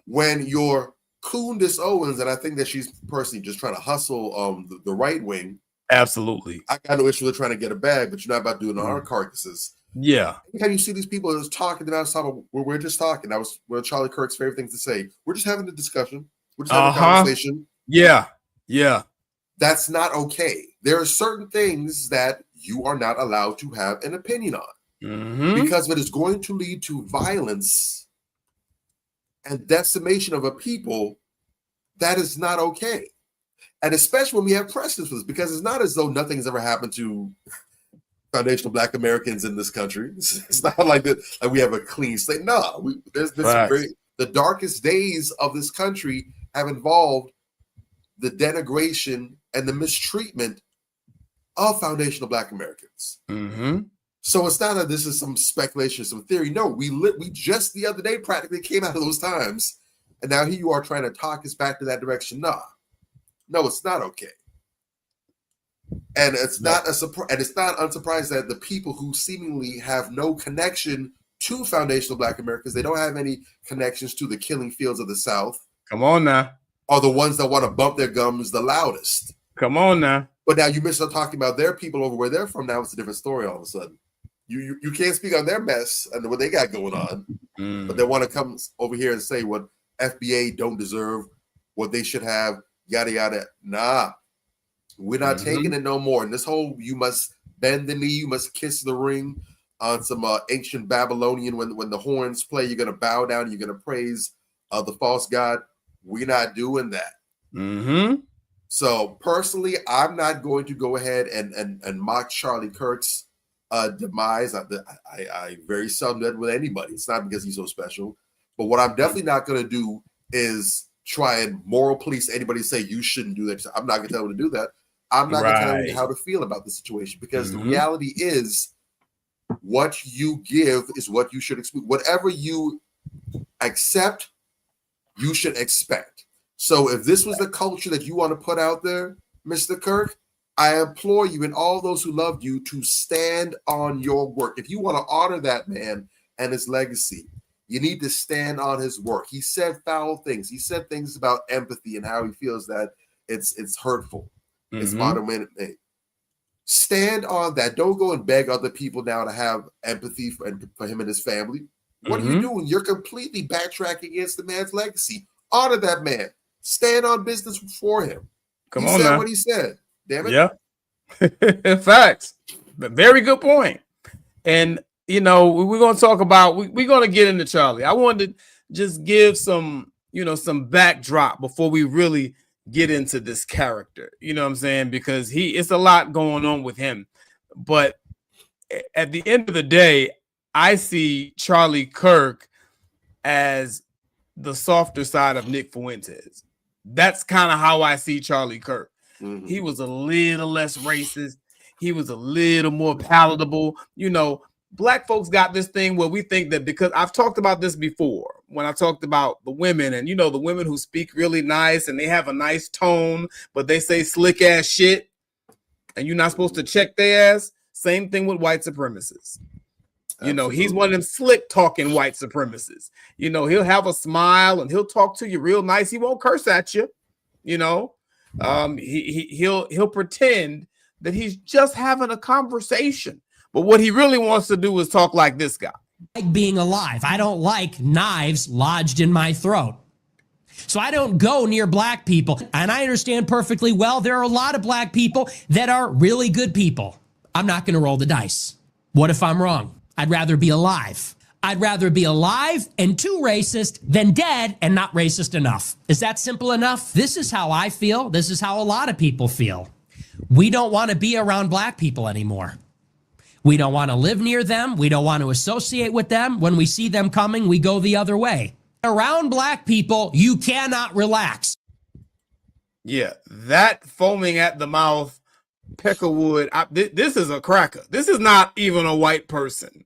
When you're Candace Owens, and I think that she's personally just trying to hustle the right wing. Absolutely. I got no issue with trying to get a bag, but you're not about doing our carcasses. Yeah. Anytime you see these people just talking about something, we're just talking. That was one of Charlie Kirk's favorite things to say. We're just having a discussion. We're just having a conversation. Yeah. Yeah. That's not okay. There are certain things that you are not allowed to have an opinion on because it is going to lead to violence and decimation of a people. That is not okay. And especially when we have precedents for this, because it's not as though nothing's ever happened to foundational Black Americans in this country. It's not like that. Like we have a clean slate. No, there's the darkest days of this country have involved the denigration and the mistreatment of foundational Black Americans. So it's not that this is some speculation, some theory. No, we just the other day practically came out of those times, and now here you are trying to talk us back to that direction. No, it's not okay. And it's not a surprise, and it's not unsurprising that the people who seemingly have no connection to foundational Black Americans, they don't have any connections to the killing fields of the South. Come on now. Are the ones that want to bump their gums the loudest. Come on now. But now you miss out talking about their people over where they're from. Now it's a different story all of a sudden. You can't speak on their mess and what they got going on. But they want to come over here and say what FBA don't deserve, what they should have, yada, yada. Nah, we're not taking it no more. And this whole, you must bend the knee, you must kiss the ring on some ancient Babylonian, when the horns play, you're going to bow down, you're going to praise the false god. We're not doing that. So personally, I'm not going to go ahead and mock Charlie Kirk's demise. I very seldom do that with anybody. It's not because he's so special. But what I'm definitely not going to do is try and moral police anybody say you shouldn't do that. I'm not going to tell them to do that. I'm not going to tell them how to feel about the situation, because the reality is what you give is what you should expect. Whatever you accept, you should expect. So if this was the culture that you want to put out there, Mr. Kirk, I implore you and all those who loved you to stand on your work. If you want to honor that man and his legacy, you need to stand on his work. He said foul things. He said things about empathy and how he feels that it's hurtful. It's modern. Stand on that. Don't go and beg other people now to have empathy for him and his family. What are you doing? You're completely backtracking against the man's legacy. Honor that man. Stand on business for him. He said what he said. Damn it. Yeah. Facts. Very good point. And, you know, we're going to talk about, we're going to get into Charlie. I wanted to just give some, some backdrop before we really get into this character. You know what I'm saying? Because it's a lot going on with him. But at the end of the day, I see Charlie Kirk as the softer side of Nick Fuentes. That's kind of how I see Charlie Kirk. He was a little less racist. He was a little more palatable. Black folks got this thing where we think that, because I've talked about this before when I talked about the women, and the women who speak really nice and they have a nice tone, but they say slick ass shit and you're not supposed to check their ass. Same thing with white supremacists. He's one of them slick talking white supremacists. He'll have a smile and he'll talk to you real nice. He won't curse at you. He'll pretend that he's just having a conversation. But what he really wants to do is talk like this guy. Like being alive. I don't like knives lodged in my throat. So I don't go near black people. And I understand perfectly well there are a lot of black people that are really good people. I'm not going to roll the dice. What if I'm wrong? I'd rather be alive. I'd rather be alive and too racist than dead and not racist enough. Is that simple enough? This is how I feel. This is how a lot of people feel. We don't want to be around black people anymore. We don't want to live near them. We don't want to associate with them. When we see them coming, we go the other way. Around black people, you cannot relax. Yeah, that foaming at the mouth, Peckerwood, this is a cracker. This is not even a white person.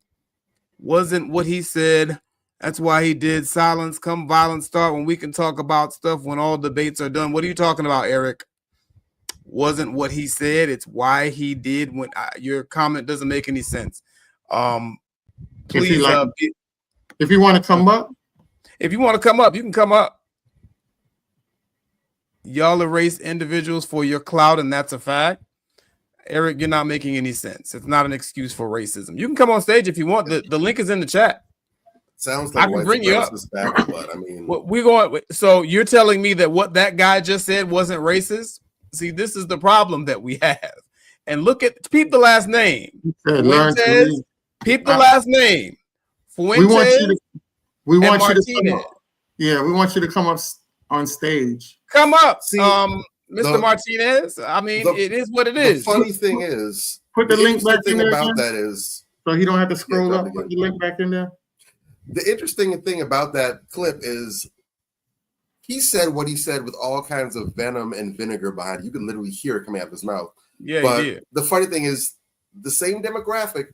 Wasn't what he said. That's why he did silence come violence start, when we can talk about stuff when all debates are done. What are you talking about, Eric? Wasn't what he said. It's why he did. When your comment doesn't make any sense. Please, if you want to come up, you can come up. Y'all erase individuals for your clout, and that's a fact. Eric, you're not making any sense. It's not an excuse for racism. You can come on stage if you want. The link is in the chat. Sounds I like can white bring you up. supremacist battle, but I mean, we going. So you're telling me that what that guy just said wasn't racist? See, this is the problem that we have. And look at peep the last name. Fuentes. Peep the last name. Fuentes. We want you Martinez. to come up. Yeah, we want you to come up on stage. Come up, See, Mr. Martinez. I mean, it is what it is. The funny thing is, put the link back in there about again, that is, so he don't have to scroll up. Put the link back in there. The interesting thing about that clip is he said what he said with all kinds of venom and vinegar behind it. You could literally hear it coming out of his mouth. Yeah, but he did. The funny thing is, the same demographic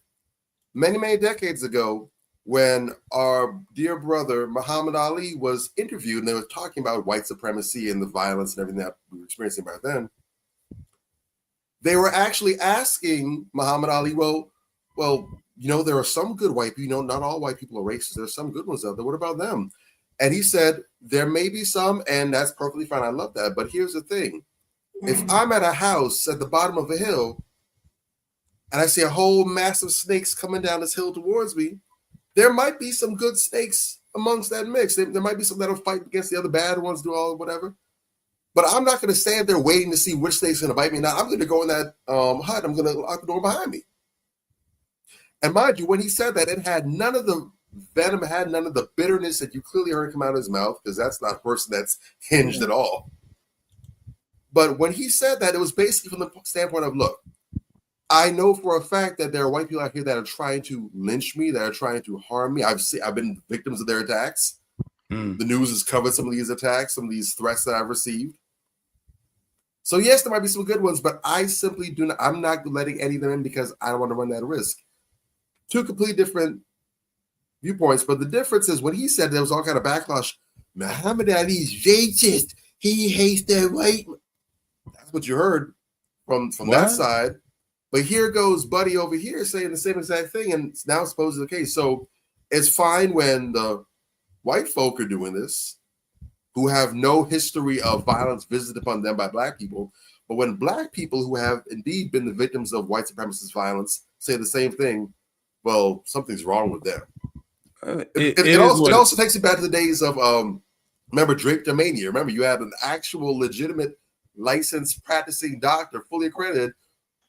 many, many decades ago, when our dear brother Muhammad Ali was interviewed and they were talking about white supremacy and the violence and everything that we were experiencing back then, they were actually asking Muhammad Ali, well, you know, there are some good white people, you know, not all white people are racist. There are some good ones out there. What about them? And he said, there may be some, and that's perfectly fine. I love that. But here's the thing. If I'm at a house at the bottom of a hill and I see a whole mass of snakes coming down this hill towards me, there might be some good snakes amongst that mix. There might be some that'll fight against the other bad ones, do all whatever. But I'm not going to stand there waiting to see which snake's going to bite me. Now, I'm going to go in that hut. I'm going to lock the door behind me. And mind you, when he said that, it had none of the venom, had none of the bitterness that you clearly heard come out of his mouth, because that's not a person that's hinged at all. But when he said that, it was basically from the standpoint of, look, I know for a fact that there are white people out here that are trying to lynch me, that are trying to harm me. I've been victims of their attacks. The news has covered some of these attacks, some of these threats that I've received. So yes, there might be some good ones, but I simply do not, I'm not letting any of them in because I don't want to run that risk. Two completely different viewpoints, but the difference is when he said there was all kind of backlash, Muhammad Ali's racist, he hates the white. That's what you heard from that side. But here goes Buddy over here saying the same exact thing, and it's now supposed to be the case. So it's fine when the white folk are doing this, who have no history of violence visited upon them by black people. But when black people who have indeed been the victims of white supremacist violence say the same thing, well, something's wrong with them. It also takes you back to the days of, remember Drapetomania. Remember, you had an actual legitimate licensed practicing doctor, fully accredited,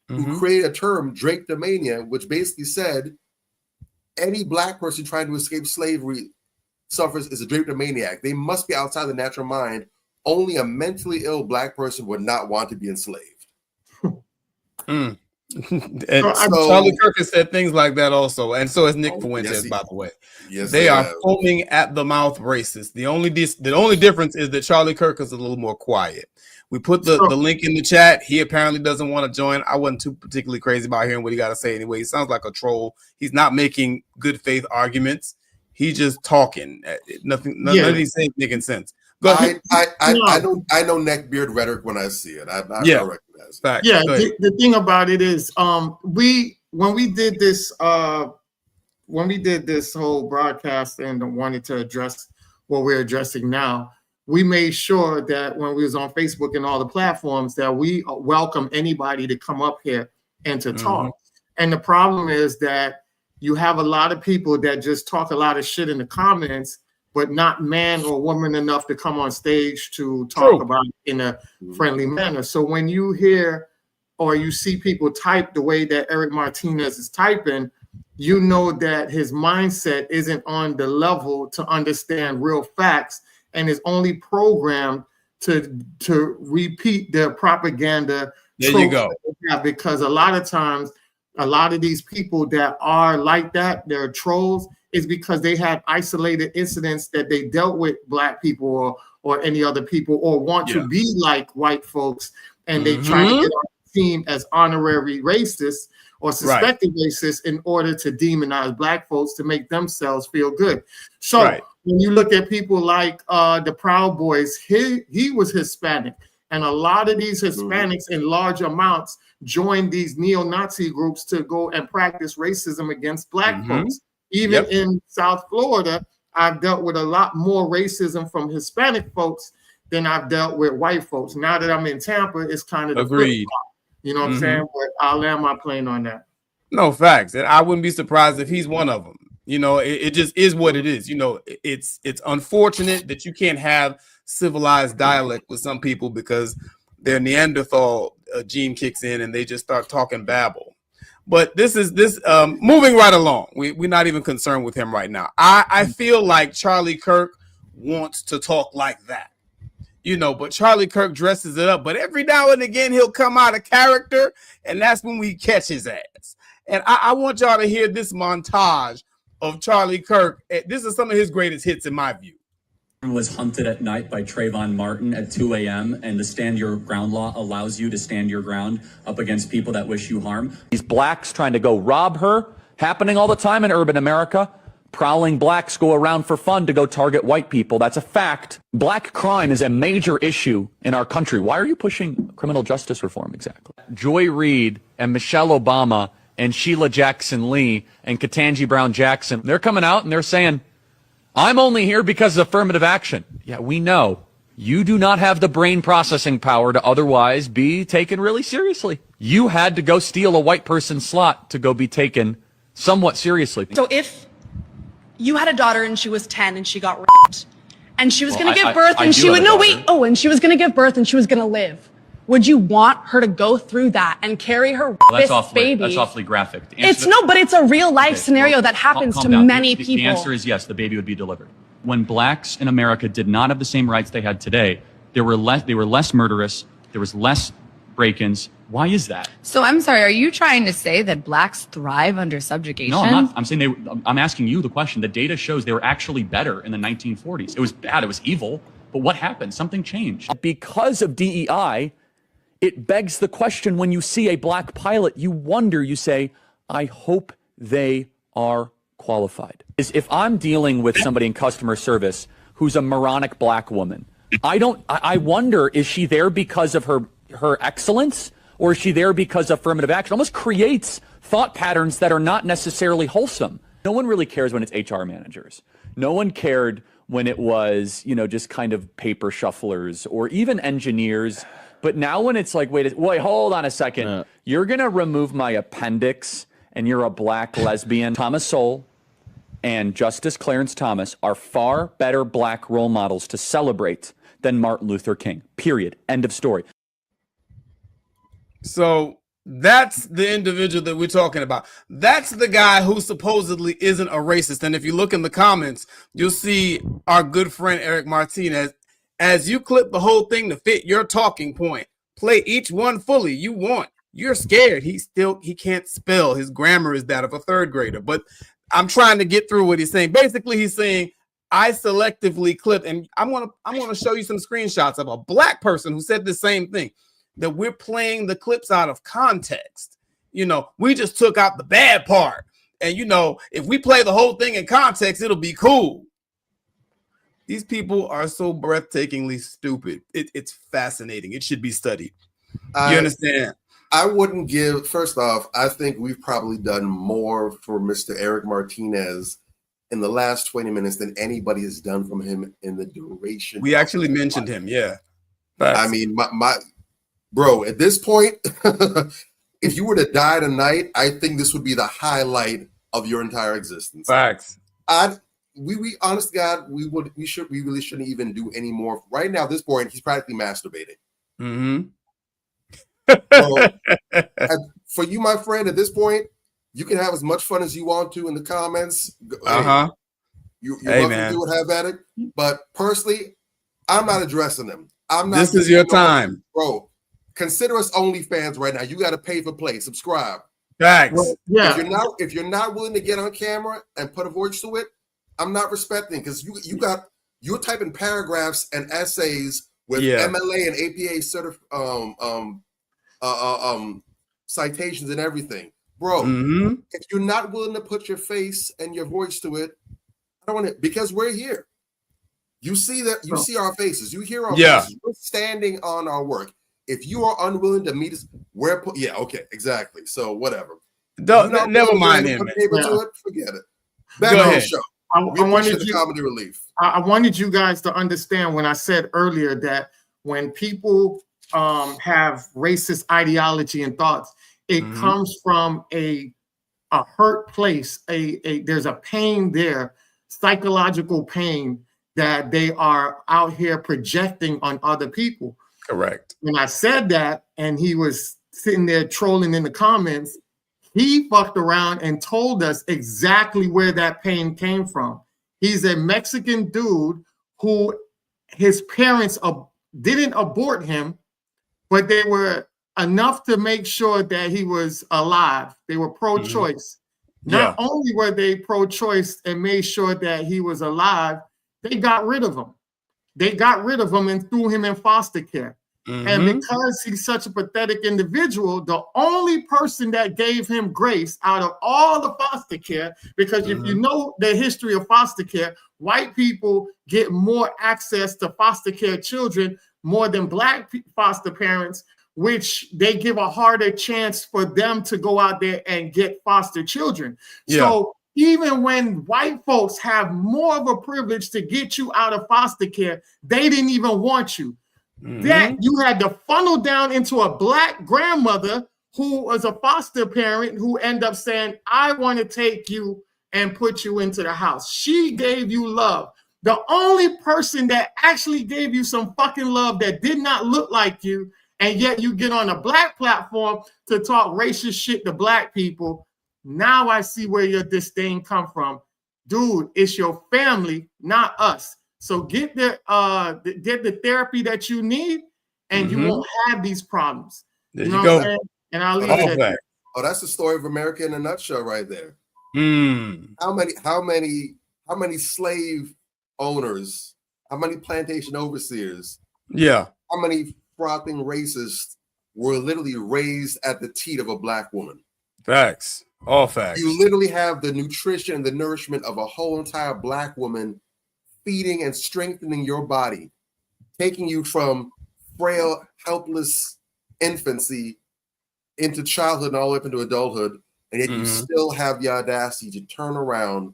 who created a term, Drapetomania, which basically said any black person trying to escape slavery is a drapetomaniac. They must be outside the natural mind. Only a mentally ill black person would not want to be enslaved. And Charlie Kirk has said things like that also, and so has Nick Fuentes, by the way. Yes, they are foaming at the mouth racist. The only difference is that Charlie Kirk is a little more quiet. We put the link in the chat. He apparently doesn't want to join. I wasn't too particularly crazy about hearing what he got to say anyway. He sounds like a troll. He's not making good faith arguments. He's just talking. None of these things making sense. Go ahead. I know neckbeard rhetoric when I see it. I recognize it. Fact. Yeah, the thing about it is, when we did this whole broadcast and wanted to address what we're addressing now, we made sure that when we was on Facebook and all the platforms that we welcome anybody to come up here and to talk. And the problem is that you have a lot of people that just talk a lot of shit in the comments, but not man or woman enough to come on stage to talk about it in a friendly manner. So when you hear or you see people type the way that Eric Martinez is typing, you know that his mindset isn't on the level to understand real facts and is only programmed to repeat the propaganda. There you go. Because a lot of times, a lot of these people that are like that, they're trolls, is because they have isolated incidents that they dealt with black people or any other people, or want to be like white folks, and they try to get on the team as honorary racists or suspected racists in order to demonize black folks to make themselves feel good. So when you look at people like the Proud Boys, he was Hispanic, and a lot of these Hispanics in large amounts joined these neo-Nazi groups to go and practice racism against black folks. Even in South Florida, I've dealt with a lot more racism from Hispanic folks than I've dealt with white folks. Now that I'm in Tampa, it's kind of the agreed. You know what I'm saying? But I'll land my plane on that. No, facts. And I wouldn't be surprised if he's one of them. You know, it just is what it is. You know, it's unfortunate that you can't have civilized dialect with some people because their Neanderthal gene kicks in and they just start talking babble. But this moving right along. We're not even concerned with him right now. I feel like Charlie Kirk wants to talk like that. You know, but Charlie Kirk dresses it up. But every now and again, he'll come out of character, and that's when we catch his ass. And I want y'all to hear this montage of Charlie Kirk. This is some of his greatest hits, in my view. Was hunted at night by Trayvon Martin at 2 a.m. and the stand your ground law allows you to stand your ground up against people that wish you harm. These blacks trying to go rob her, happening all the time in urban America. Prowling blacks go around for fun to go target white people. That's a fact. Black crime is a major issue in our country. Why are you pushing criminal justice reform exactly? Joy Reid and Michelle Obama and Sheila Jackson Lee and Ketanji Brown Jackson, they're coming out and they're saying, I'm only here because of affirmative action. Yeah, we know. You do not have the brain processing power to otherwise be taken really seriously. You had to go steal a white person's slot to go be taken somewhat seriously. So if you had a daughter and she was 10 and she got raped and she was going to give birth and she would, and she was going to give birth and she was going to live. Would you want her to go through that and carry her baby? That's awfully graphic. But it's a real life scenario that happens to many people. The answer is yes, the baby would be delivered. When blacks in America did not have the same rights they had today, they were less murderous, there was less break-ins. Why is that? So I'm sorry, are you trying to say that blacks thrive under subjugation? No, I'm not. I'm saying I'm asking you the question. The data shows they were actually better in the 1940s. It was bad, it was evil, but what happened? Something changed. Because of DEI, it begs the question when you see a black pilot, you wonder, you say, I hope they are qualified. If I'm dealing with somebody in customer service who's a moronic black woman, I wonder, is she there because of her excellence? Or is she there because of affirmative action? It almost creates thought patterns that are not necessarily wholesome. No one really cares when it's HR managers. No one cared when it was, just kind of paper shufflers or even engineers. But now when it's like, wait, hold on a second. You're going to remove my appendix and you're a black lesbian. Thomas Sowell and Justice Clarence Thomas are far better black role models to celebrate than Martin Luther King. Period. End of story. So that's the individual that we're talking about. That's the guy who supposedly isn't a racist. And if you look in the comments, you'll see our good friend Eric Martinez. As you clip the whole thing to fit your talking point, play each one fully. You want. You're scared. He can't spell. His grammar is that of a third grader. But I'm trying to get through what he's saying. Basically, he's saying I selectively clipped, and I'm gonna show you some screenshots of a black person who said the same thing. That we're playing the clips out of context. We just took out the bad part. And, if we play the whole thing in context, it'll be cool. These people are so breathtakingly stupid. It's fascinating. It should be studied. You understand? I wouldn't first off, I think we've probably done more for Mr. Eric Martinez in the last 20 minutes than anybody has done from him in the duration. We actually mentioned him, yeah. I mean, bro, at this point, if you were to die tonight, I think this would be the highlight of your entire existence. Facts. We honest to God, we really shouldn't even do any more. Right now, at this point, he's practically masturbating. Mm-hmm. So, for you, my friend, at this point, you can have as much fun as you want to in the comments. Uh-huh. You're welcome to do it, have at it. But personally, I'm not addressing them. I'm not. This is your time, bro. Consider us OnlyFans right now. You got to pay for play. Subscribe. Facts. Well, yeah. If you're not willing to get on camera and put a voice to it, I'm not respecting, because you're typing paragraphs and essays with MLA and APA citations and everything, bro. Mm-hmm. If you're not willing to put your face and your voice to it, I don't want it, because we're here. You see that? You see our faces. You hear our faces. We're standing on our work. If you are unwilling to meet us, okay, exactly. So whatever. Never mind him. Forget it. Back on the show. I wanted the comedy relief. I wanted you guys to understand when I said earlier that when people have racist ideology and thoughts, it comes from a a hurt place. There's a pain there, psychological pain that they are out here projecting on other people. Correct. When I said that, and he was sitting there trolling in the comments, he fucked around and told us exactly where that pain came from. He's a Mexican dude who his parents didn't abort him, but they were enough to make sure that he was alive. They were pro-choice. Not only were they pro-choice and made sure that he was alive, they got rid of him. They got rid of him and threw him in foster care. And because he's such a pathetic individual, the only person that gave him grace out of all the foster care, because if you know the history of foster care, white people get more access to foster care children more than black foster parents, which they give a harder chance for them to go out there and get foster children. So even when white folks have more of a privilege to get you out of foster care, they didn't even want you. That you had to funnel down into a black grandmother who was a foster parent who ended up saying, I want to take you and put you into the house. She gave you love. The only person that actually gave you some fucking love that did not look like you, and yet you get on a black platform to talk racist shit to black people. Now I see where your disdain come from. Dude, it's your family, not us. So get the therapy that you need, and you won't have these problems. There you go. What I'm saying? And I'll leave it at that. Oh, that's the story of America in a nutshell, right there. How many slave owners? How many plantation overseers? Yeah. How many frothing racists were literally raised at the teat of a black woman? Facts. All facts. You literally have the nutrition and the nourishment of a whole entire black woman feeding and strengthening your body, taking you from frail, helpless infancy into childhood and all the way up into adulthood, and yet you still have the audacity to turn around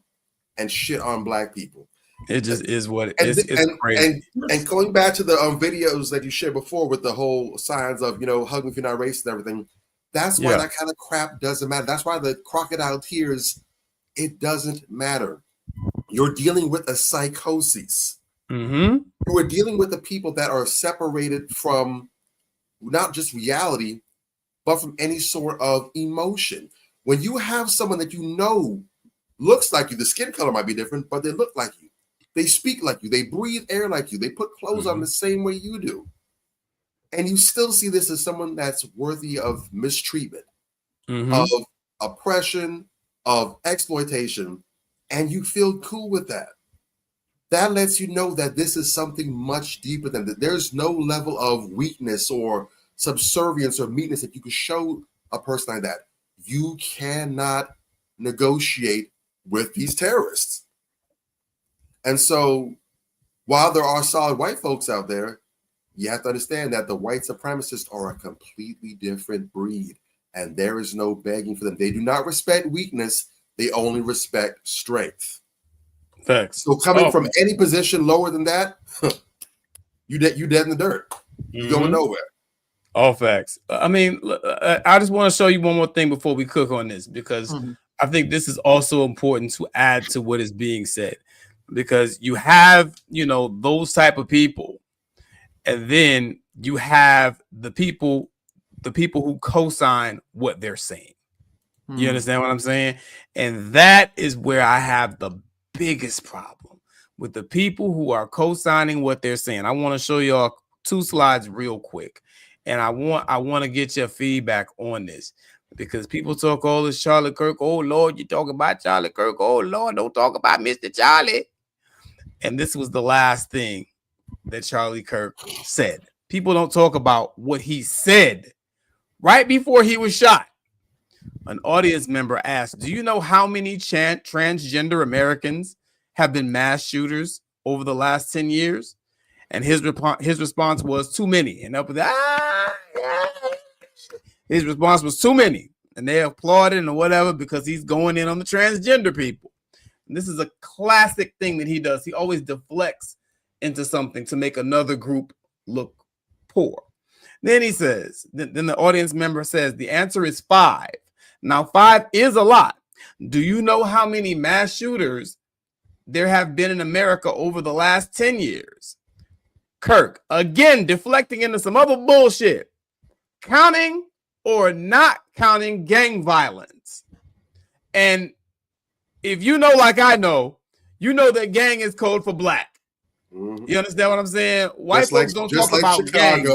and shit on black people. It just is what it is. It's crazy. And going back to the videos that you shared before with the whole signs of, hugging if you're not racist and everything, that's why that kind of crap doesn't matter. That's why the crocodile tears, it doesn't matter. You're dealing with a psychosis. You are dealing with the people that are separated from not just reality, but from any sort of emotion. When you have someone that looks like you, the skin color might be different, but they look like you. They speak like you. They breathe air like you. They put clothes on the same way you do. And you still see this as someone that's worthy of mistreatment, of oppression, of exploitation. And you feel cool with that. That lets you know that this is something much deeper than that. There's no level of weakness or subservience or meekness that you can show a person like that. You cannot negotiate with these terrorists. And so while there are solid white folks out there, you have to understand that the white supremacists are a completely different breed, and there is no begging for them. They do not respect weakness. They only respect strength. Facts. So coming from any position lower than that, you dead in the dirt. You're going nowhere. All facts. I mean, I just want to show you one more thing before we cook on this, because I think this is also important to add to what is being said, because you have, those type of people, and then you have the people who co-sign what they're saying. You understand what I'm saying? And that is where I have the biggest problem with the people who are co-signing what they're saying. I want to show y'all 2 slides real quick. And I want to get your feedback on this, because people talk all this Charlie Kirk. Oh, Lord, you talk about Charlie Kirk. Oh, Lord, don't talk about Mr. Charlie. And this was the last thing that Charlie Kirk said. People don't talk about what he said right before he was shot. An audience member asked, do you know how many transgender Americans have been mass shooters over the last 10 years? And his response was too many. And up with his response was too many. And they applauded and whatever, because he's going in on the transgender people. And this is a classic thing that he does. He always deflects into something to make another group look poor. Then he says, then the audience member says, the answer is 5. Now, 5 is a lot. Do you know how many mass shooters there have been in America over the last 10 years? Kirk, again, deflecting into some other bullshit. Counting or not counting gang violence. And if you know, like I know, you know that gang is code for black. You understand what I'm saying? White folks don't talk about gangs.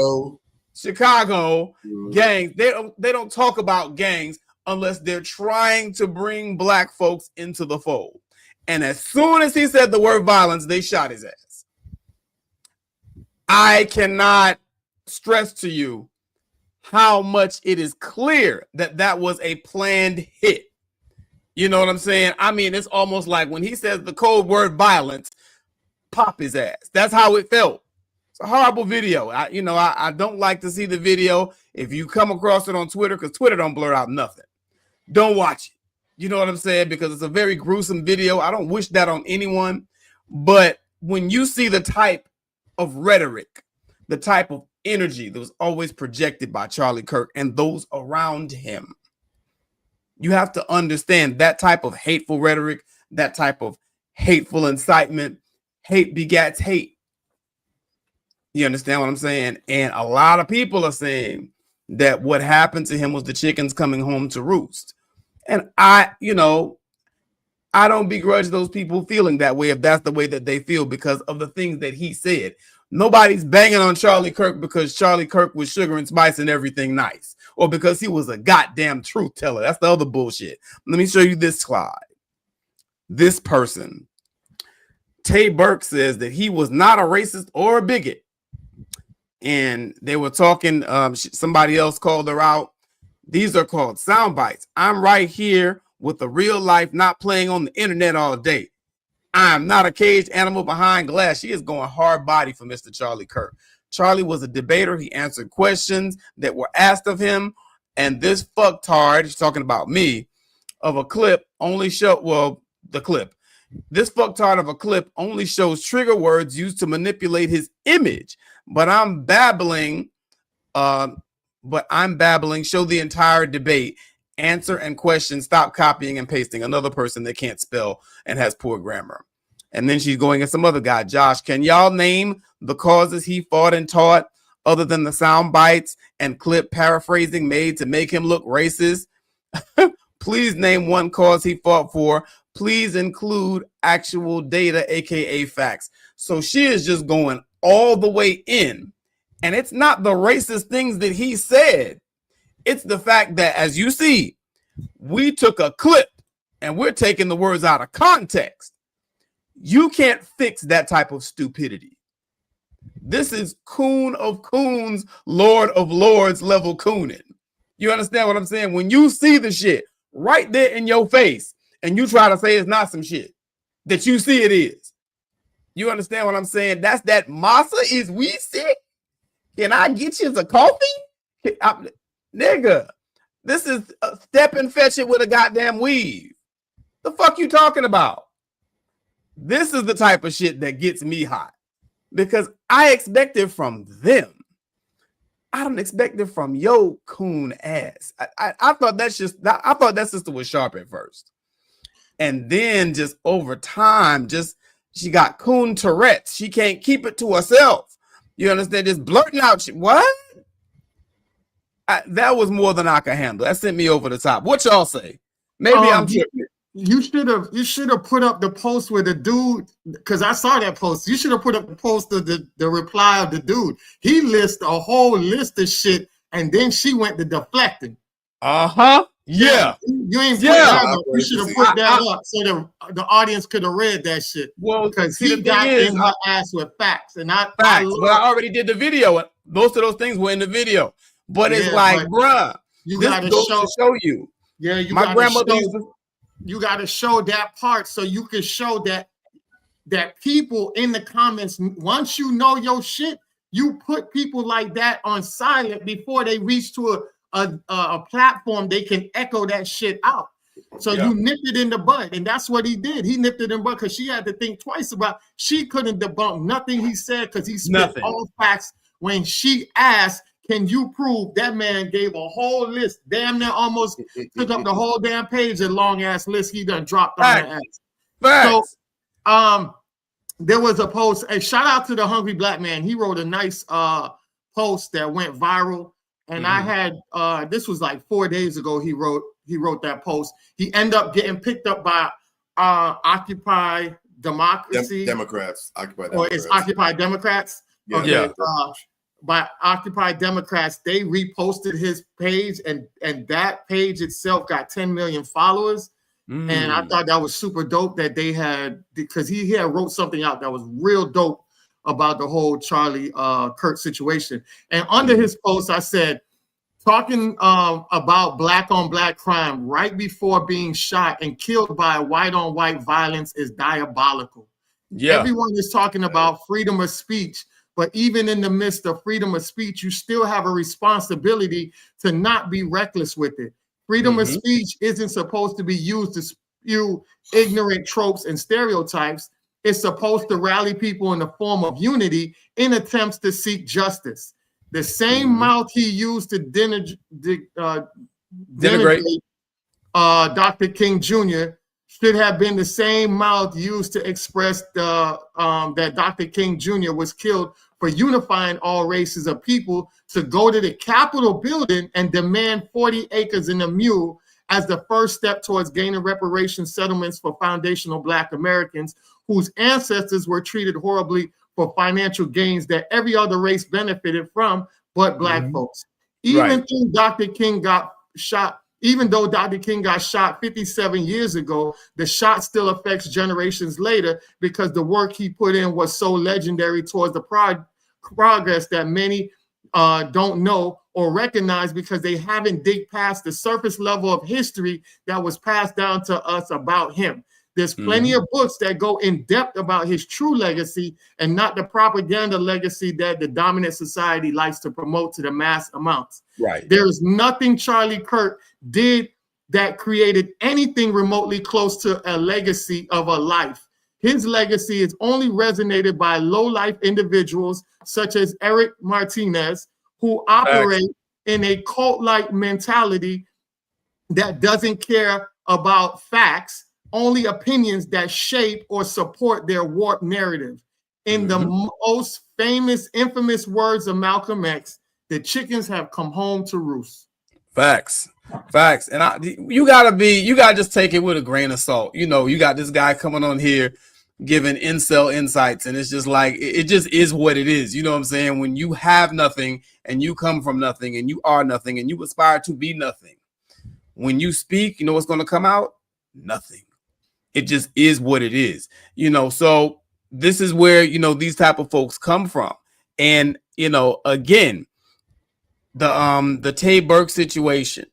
Chicago gangs. They don't talk about gangs unless they're trying to bring black folks into the fold. And as soon as he said the word violence, they shot his ass. I cannot stress to you how much it is clear that that was a planned hit. You know what I'm saying? I mean, it's almost like when he says the code word violence, pop his ass. That's how it felt. It's a horrible video. I don't like to see the video. If you come across it on Twitter, because Twitter don't blur out nothing, don't watch it. You know what I'm saying? Because it's a very gruesome video. I don't wish that on anyone. But when you see the type of rhetoric, the type of energy that was always projected by Charlie Kirk and those around him, you have to understand that type of hateful rhetoric, that type of hateful incitement, hate begats hate. You understand what I'm saying? And a lot of people are saying that what happened to him was the chickens coming home to roost. And I don't begrudge those people feeling that way if that's the way that they feel because of the things that he said. Nobody's banging on Charlie Kirk because Charlie Kirk was sugar and spice and everything nice, or because he was a goddamn truth teller. That's the other bullshit. Let me show you this slide. This person, Tay Burke, says that he was not a racist or a bigot. And they were talking, somebody else called her out. These are called sound bites. I'm right here with the real life, not playing on the internet all day. I'm not a caged animal behind glass. She is going hard body for Mr. Charlie Kirk. Charlie was a debater. He answered questions that were asked of him. And this fucktard, he's talking about me, of a clip only this fucktard of a clip only shows trigger words used to manipulate his image. But I'm babbling. Show the entire debate. Answer and question. Stop copying and pasting. Another person that can't spell and has poor grammar. And then she's going at some other guy. Josh, can y'all name the causes he fought and taught other than the sound bites and clip paraphrasing made to make him look racist? Please name one cause he fought for. Please include actual data, aka facts. So she is just going all the way in. And it's not the racist things that he said. It's the fact that, as you see, we took a clip and we're taking the words out of context. You can't fix that type of stupidity. This is coon of coons, lord of lords level cooning. You understand what I'm saying? When you see the shit right there in your face and you try to say it's not some shit that you see it is. You understand what I'm saying? That's that masa is we sick. Can I get you a coffee? Nigga, this is a step and fetch it with a goddamn weave. The fuck you talking about? This is the type of shit that gets me hot because I expect it from them. I don't expect it from yo coon ass. I thought that sister was sharp at first, and then just over time, she got coon Tourette's. She can't keep it to herself. You understand? Just blurting out shit. What? That was more than I could handle. That sent me over the top. What y'all say? Maybe I'm tripping. You should have put up the post with the dude, because I saw that post. You should have put up the post of the reply of the dude. He lists a whole list of shit, and then she went to deflecting. Yeah. You ain't put that up. You should have put that up so the audience could have read that shit. Well, because he got in her ass with facts, and facts. I already did the video. Most of those things were in the video. But it's like, bruh, you gotta show you. Yeah, my grandmother used to. You gotta show that part so you can show that people in the comments. Once you know your shit, you put people like that on silent before they reach to a platform they can echo that shit out. So you nipped it in the bud, and that's what he did. He nipped it in the bud because she had to think twice about. She couldn't debunk nothing he said because he spit all facts when she asked, can you prove that man gave a whole list, damn near almost took up the whole damn page, a long ass list he done dropped on the ass. So there was a post, a shout out to the Hungry Black Man. He wrote a nice post that went viral. And I had this was like 4 days ago. He wrote that post. He ended up getting picked up by Occupy Democracy. Democrats. Occupy Or Democrats. it's Occupy Democrats. Yeah. Okay. Yeah. By Occupy Democrats, they reposted his page, and that page itself got 10 million followers. And I thought that was super dope that they had, because he had wrote something out that was real dope about the whole Charlie Kirk situation. And under his post, I said, talking about black on black crime right before being shot and killed by white on white violence is diabolical. Yeah. Everyone is talking about freedom of speech, but even in the midst of freedom of speech, you still have a responsibility to not be reckless with it. Freedom of speech isn't supposed to be used to spew ignorant tropes and stereotypes. It's supposed to rally people in the form of unity in attempts to seek justice. The same mouth he used to denigrate Dr. King Jr. should have been the same mouth used to express that Dr. King Jr. was killed for unifying all races of people to go to the Capitol building and demand 40 acres and a mule as the first step towards gaining reparations settlements for foundational Black Americans whose ancestors were treated horribly for financial gains that every other race benefited from, but Black folks. Even though Dr. King got shot 57 years ago, the shot still affects generations later because the work he put in was so legendary towards the progress that many don't know or recognize because they haven't dig past the surface level of history that was passed down to us about him. There's plenty of books that go in depth about his true legacy and not the propaganda legacy that the dominant society likes to promote to the mass amounts. There is nothing Charlie Kirk did that created anything remotely close to a legacy of a life. His legacy is only resonated by low-life individuals such as Eric Martinez, who operate in a cult-like mentality that doesn't care about facts, only opinions that shape or support their warped narrative. In the most infamous words of Malcolm X, the chickens have come home to roost. Facts. And you gotta just take it with a grain of salt. You know, you got this guy coming on here giving incel insights, and it's just like, it just is what it is. You know what I'm saying? When you have nothing and you come from nothing and you are nothing and you aspire to be nothing, when you speak, you know what's going to come out? Nothing. It just is what it is, you know. So this is where, you know, these type of folks come from. And, you know, again, the Tay Burke situation,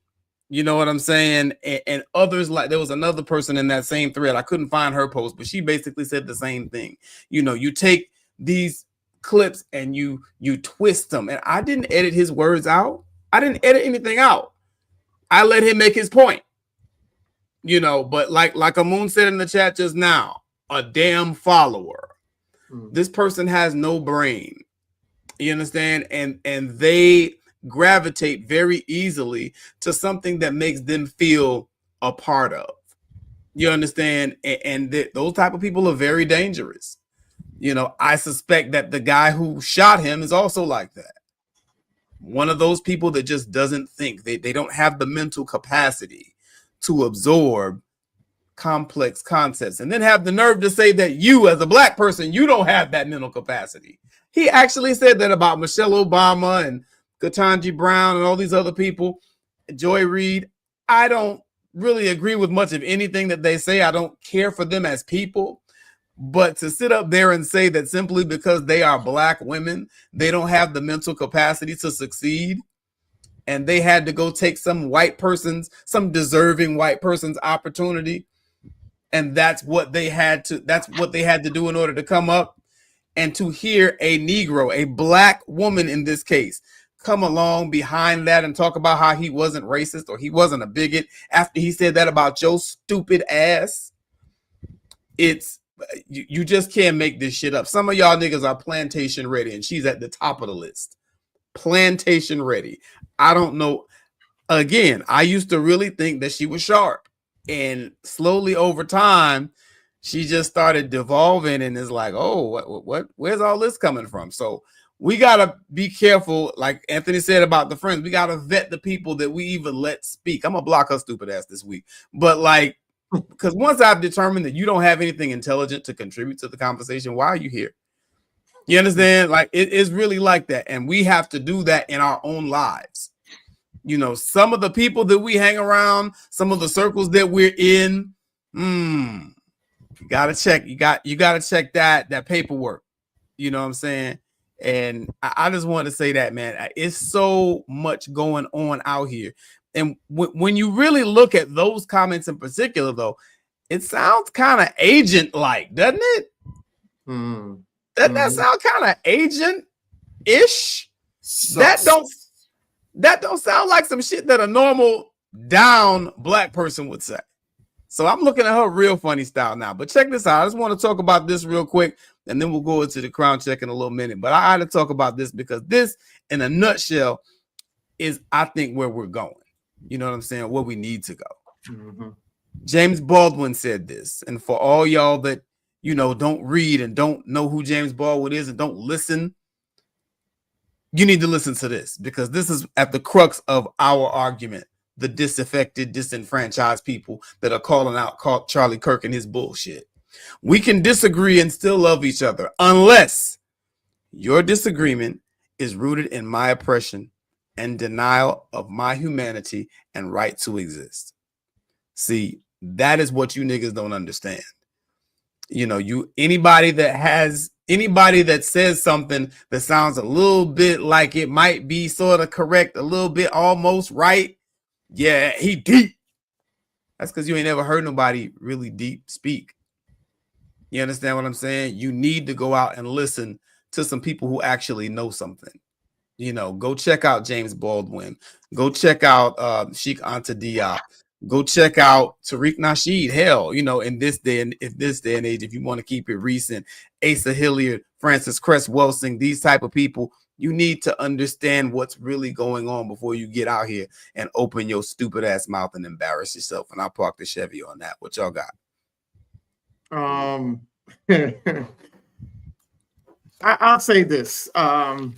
you know what I'm saying? And others, like, there was another person in that same thread. I couldn't find her post, but she basically said the same thing. You know, you take these clips and you twist them. And I didn't edit his words out. I didn't edit anything out. I let him make his point. You know, but like Amun said in the chat just now, a damn follower. This person has no brain. You understand? And they gravitate very easily to something that makes them feel a part of. You understand? And those type of people are very dangerous. You know, I suspect that the guy who shot him is also like that. One of those people that just doesn't think. They don't have the mental capacity to absorb complex concepts, and then have the nerve to say that you, as a Black person, you don't have that mental capacity. He actually said that about Michelle Obama and Ketanji Brown and all these other people, Joy Reid. I don't really agree with much of anything that they say. I don't care for them as people, but to sit up there and say that simply because they are Black women, they don't have the mental capacity to succeed, and they had to go take some deserving white person's opportunity, and that's what they had to do in order to come up. And to hear a Negro, a Black woman in this case, come along behind that and talk about how he wasn't racist or he wasn't a bigot after he said that about your stupid ass, you just can't make this shit up. Some of y'all niggas are plantation ready, and she's at the top of the list. plantation ready. I don't know. Again, I used to really think that she was sharp, and slowly over time, she just started devolving, and is like, oh, what? Where's all this coming from? So we gotta be careful, like Anthony said about the friends. We gotta vet the people that we even let speak. I'm gonna block her stupid ass this week, but like, because once I've determined that you don't have anything intelligent to contribute to the conversation, why are you here? You understand? Like, it is really like that, and we have to do that in our own lives. You know, some of the people that we hang around, some of the circles that we're in, you gotta check. You gotta check that paperwork. You know what I'm saying? And I just want to say that, man, it's so much going on out here. And when you really look at those comments in particular, though, it sounds kind of agent-like, doesn't it? Doesn't that sound kind of agent-ish? That don't sound like some shit that a normal down black person would say. So I'm looking at her real funny style now. But check this out. I just want to talk about this real quick, and then we'll go into the crown check in a little minute. But I had to talk about this because this, in a nutshell, is, I think, where we're going. You know what I'm saying? Where we need to go. James Baldwin said this. And for all y'all that, you know, don't read and don't know who James Baldwin is and don't listen, you need to listen to this, because this is at the crux of our argument. The disaffected, disenfranchised people that are calling out Charlie Kirk and his bullshit. We can disagree and still love each other unless your disagreement is rooted in my oppression and denial of my humanity and right to exist. See, that is what you niggas don't understand. You know, anybody that says something that sounds a little bit like it might be sort of correct, a little bit almost right. Yeah, he deep. That's because you ain't never heard nobody really deep speak. You understand what I'm saying? You need to go out and listen to some people who actually know something. You know, go check out James Baldwin. Go check out Sheikh Anta Diop. Go check out Tariq Nasheed. Hell, you know, in this day and age, if you want to keep it recent, Asa Hilliard, Francis Cress Welsing, these type of people, you need to understand what's really going on before you get out here and open your stupid ass mouth and embarrass yourself. And I'll park the Chevy on that. What y'all got? I'll say this. I'll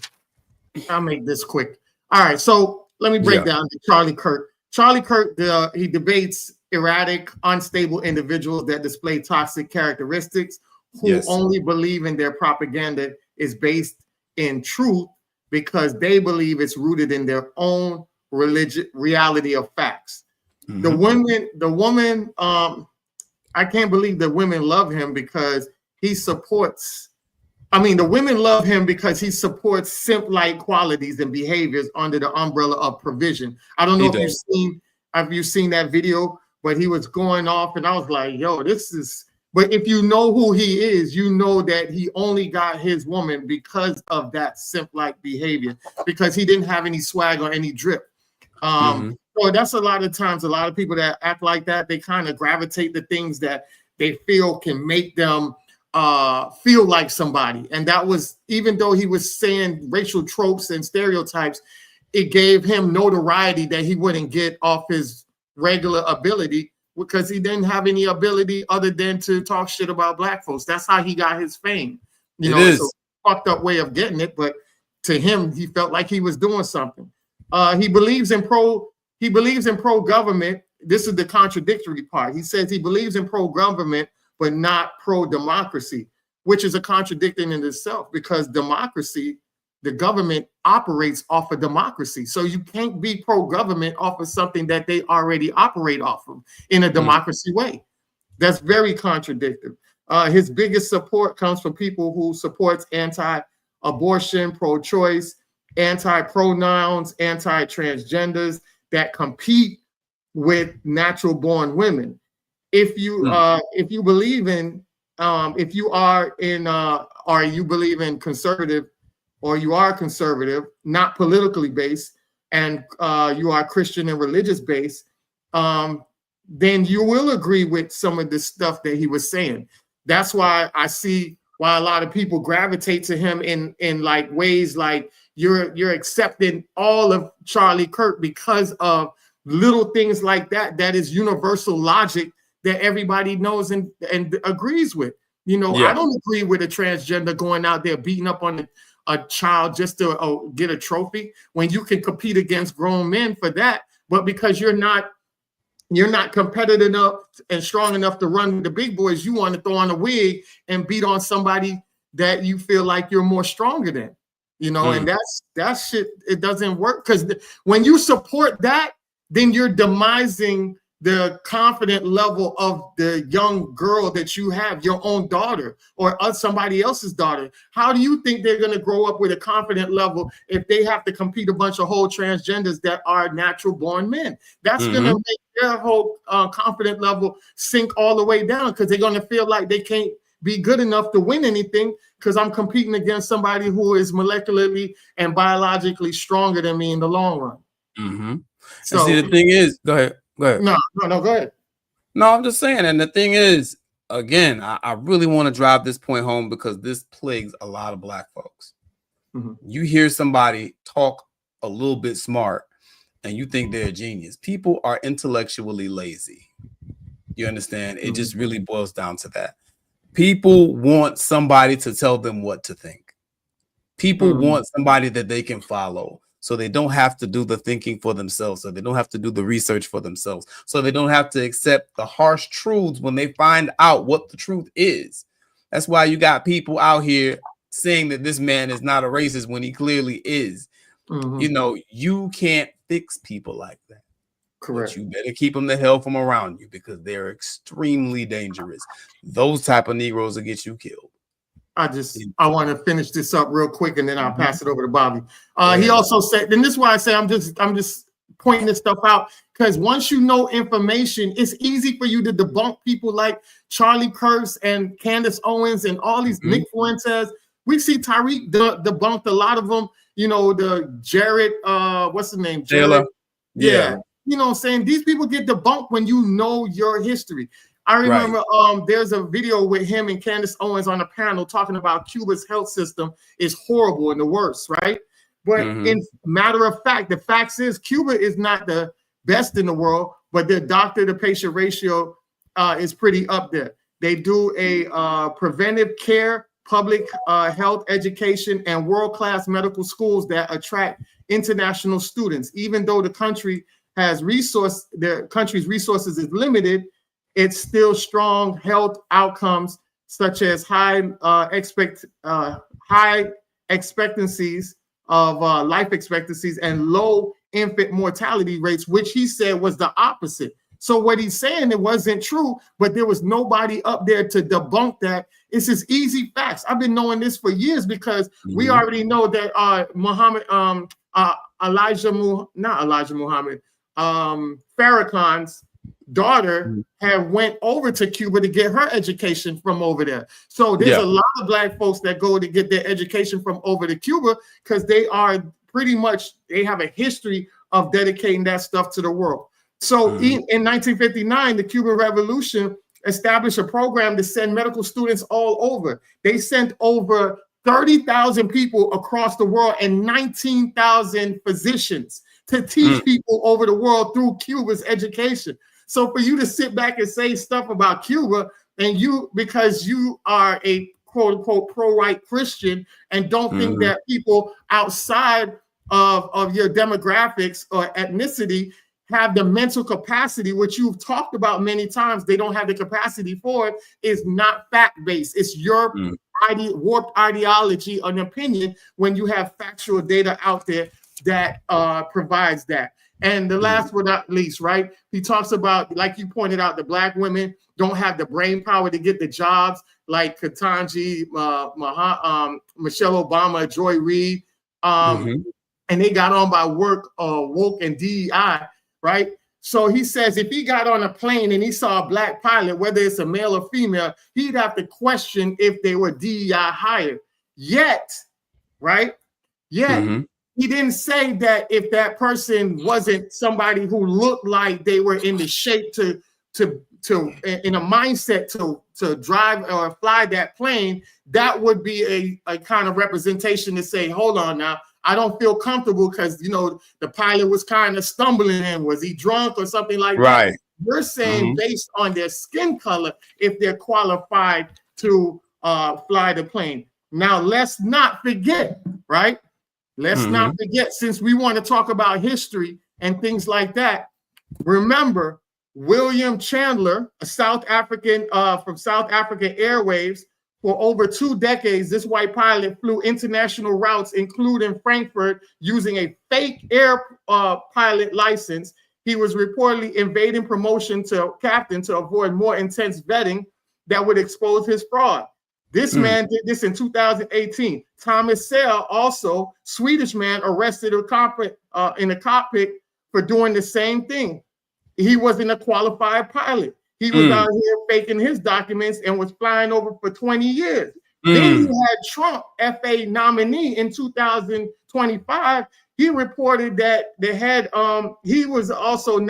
make this quick. All right, so let me break down to Charlie Kirk. Charlie Kirk, he debates erratic, unstable individuals that display toxic characteristics who only believe in their propaganda is based in truth because they believe it's rooted in their own reality of facts. The woman, I can't believe that women love him because he supports. I mean, the women love him because he supports simp-like qualities and behaviors under the umbrella of provision. I don't know if you've seen that video, but he was going off, and I was like, yo, this is. But if you know who he is, you know that he only got his woman because of that simp-like behavior, because he didn't have any swag or any drip. So that's a lot of times, a lot of people that act like that, they kind of gravitate to things that they feel can make them feel like somebody. And that was, even though he was saying racial tropes and stereotypes, it gave him notoriety that he wouldn't get off his regular ability, because he didn't have any ability other than to talk shit about black folks. That's how he got his fame. You know, it's a fucked up way of getting it, but to him, he felt like he was doing something. He believes in pro-government. This is the contradictory part. He says he believes in pro-government, but not pro-democracy, which is a contradiction in itself, because democracy, the government operates off of democracy. So you can't be pro-government off of something that they already operate off of in a democracy way. That's very contradictory. His biggest support comes from people who supports anti-abortion, pro-choice, anti-pronouns, anti-transgenders that compete with natural-born women. If you believe in, if you are in, or you believe in conservative, or you are conservative, not politically based, and you are Christian and religious based, then you will agree with some of the stuff that he was saying. That's why I see why a lot of people gravitate to him in like ways like, you're accepting all of Charlie Kirk because of little things like that. That is universal logic that everybody knows and agrees with. You know, I don't agree with a transgender going out there beating up on a child just to get a trophy when you can compete against grown men for that. But because you're not competitive enough and strong enough to run the big boys, you want to throw on a wig and beat on somebody that you feel like you're more stronger than, you know, and that shit, it doesn't work. Because when you support that, then you're demising the confident level of the young girl that you have, your own daughter or somebody else's daughter. How do you think they're going to grow up with a confident level if they have to compete a bunch of whole transgenders that are natural born men? That's going to make their whole confident level sink all the way down, because they're going to feel like they can't be good enough to win anything because I'm competing against somebody who is molecularly and biologically stronger than me in the long run. So and see, the thing is, go ahead. No, go ahead. No, I'm just saying. And the thing is, again, I really want to drive this point home because this plagues a lot of Black folks. You hear somebody talk a little bit smart and you think they're a genius. People are intellectually lazy. You understand? It just really boils down to that. People want somebody to tell them what to think. People want somebody that they can follow, so they don't have to do the thinking for themselves, so they don't have to do the research for themselves, so they don't have to accept the harsh truths when they find out what the truth is. That's why you got people out here saying that this man is not a racist when he clearly is. You know, you can't fix people like that. Correct. But you better keep them the hell from around you because they're extremely dangerous. Those type of Negroes will get you killed. I want to finish this up real quick and then I'll pass it over to Bobby. He also said, and this is why I say I'm just pointing this stuff out, because once you know information, it's easy for you to debunk people like Charlie Kirk and Candace Owens and all these Nick Fuentes. We see Tariq debunked a lot of them. You know, the Jared, what's his name? Taylor. Yeah. You know what I'm saying? These people get debunked when you know your history. I remember there's a video with him and Candace Owens on a panel talking about Cuba's health system is horrible and the worst, right? But in matter of fact, the facts is Cuba is not the best in the world, but their doctor to patient ratio is pretty up there. They do a preventive care, public health education, and world-class medical schools that attract international students. Even though the country has the country's resources is limited, it's still strong health outcomes such as high expectancies of life expectancies and low infant mortality rates, which he said was the opposite. So what he's saying, it wasn't true, but there was nobody up there to debunk that. It's just easy facts. I've been knowing this for years because we already know that Farrakhan's daughter had went over to Cuba to get her education from over there. So there's a lot of Black folks that go to get their education from over to Cuba because they are they have a history of dedicating that stuff to the world. So in 1959, the Cuban Revolution established a program to send medical students all over. They sent over 30,000 people across the world and 19,000 physicians to teach people over the world through Cuba's education. So for you to sit back and say stuff about Cuba and because you are a quote unquote pro-white Christian and don't think that people outside of your demographics or ethnicity have the mental capacity, which you've talked about many times, they don't have the capacity for it, is not fact-based. It's your warped ideology and opinion when you have factual data out there that provides that. And the last but not least, right? He talks about, like you pointed out, the Black women don't have the brain power to get the jobs like Ketanji, Michelle Obama, Joy Reid, and they got on by work, woke and DEI, right? So he says if he got on a plane and he saw a Black pilot, whether it's a male or female, he'd have to question if they were DEI hired. Yet, right? Yet, he didn't say that if that person wasn't somebody who looked like they were in the shape to in a mindset to drive or fly that plane, that would be a kind of representation to say, hold on now, I don't feel comfortable because, you know, the pilot was kind of stumbling in. Was he drunk or something like Right. that? You're saying based on their skin color, if they're qualified to fly the plane. Now, let's not forget, right? Let's not forget, since we want to talk about history and things like that, remember William Chandler, a South African from South African Airwaves. For over 2 decades, this white pilot flew international routes, including Frankfurt, using a fake air pilot license. He was reportedly evading promotion to captain to avoid more intense vetting that would expose his fraud. This man did this in 2018. Thomas Sell, also Swedish man, arrested in a cockpit for doing the same thing. He wasn't a qualified pilot. He was out here faking his documents and was flying over for 20 years. Then you had Trump, FA nominee in 2025. He reported that he was also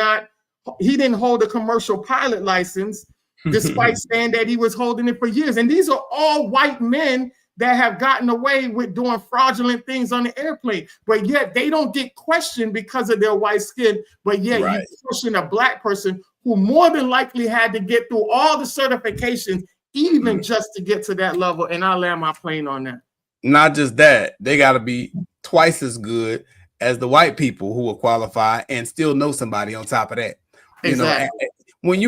he didn't hold a commercial pilot license, despite saying that he was holding it for years. And these are all white men that have gotten away with doing fraudulent things on the airplane, but yet they don't get questioned because of their white skin. But yet you question a black person who more than likely had to get through all the certifications, even just to get to that level. And I land my plane on that. Not just that, they got to be twice as good as the white people who will qualify and still know somebody on top of that. Exactly. You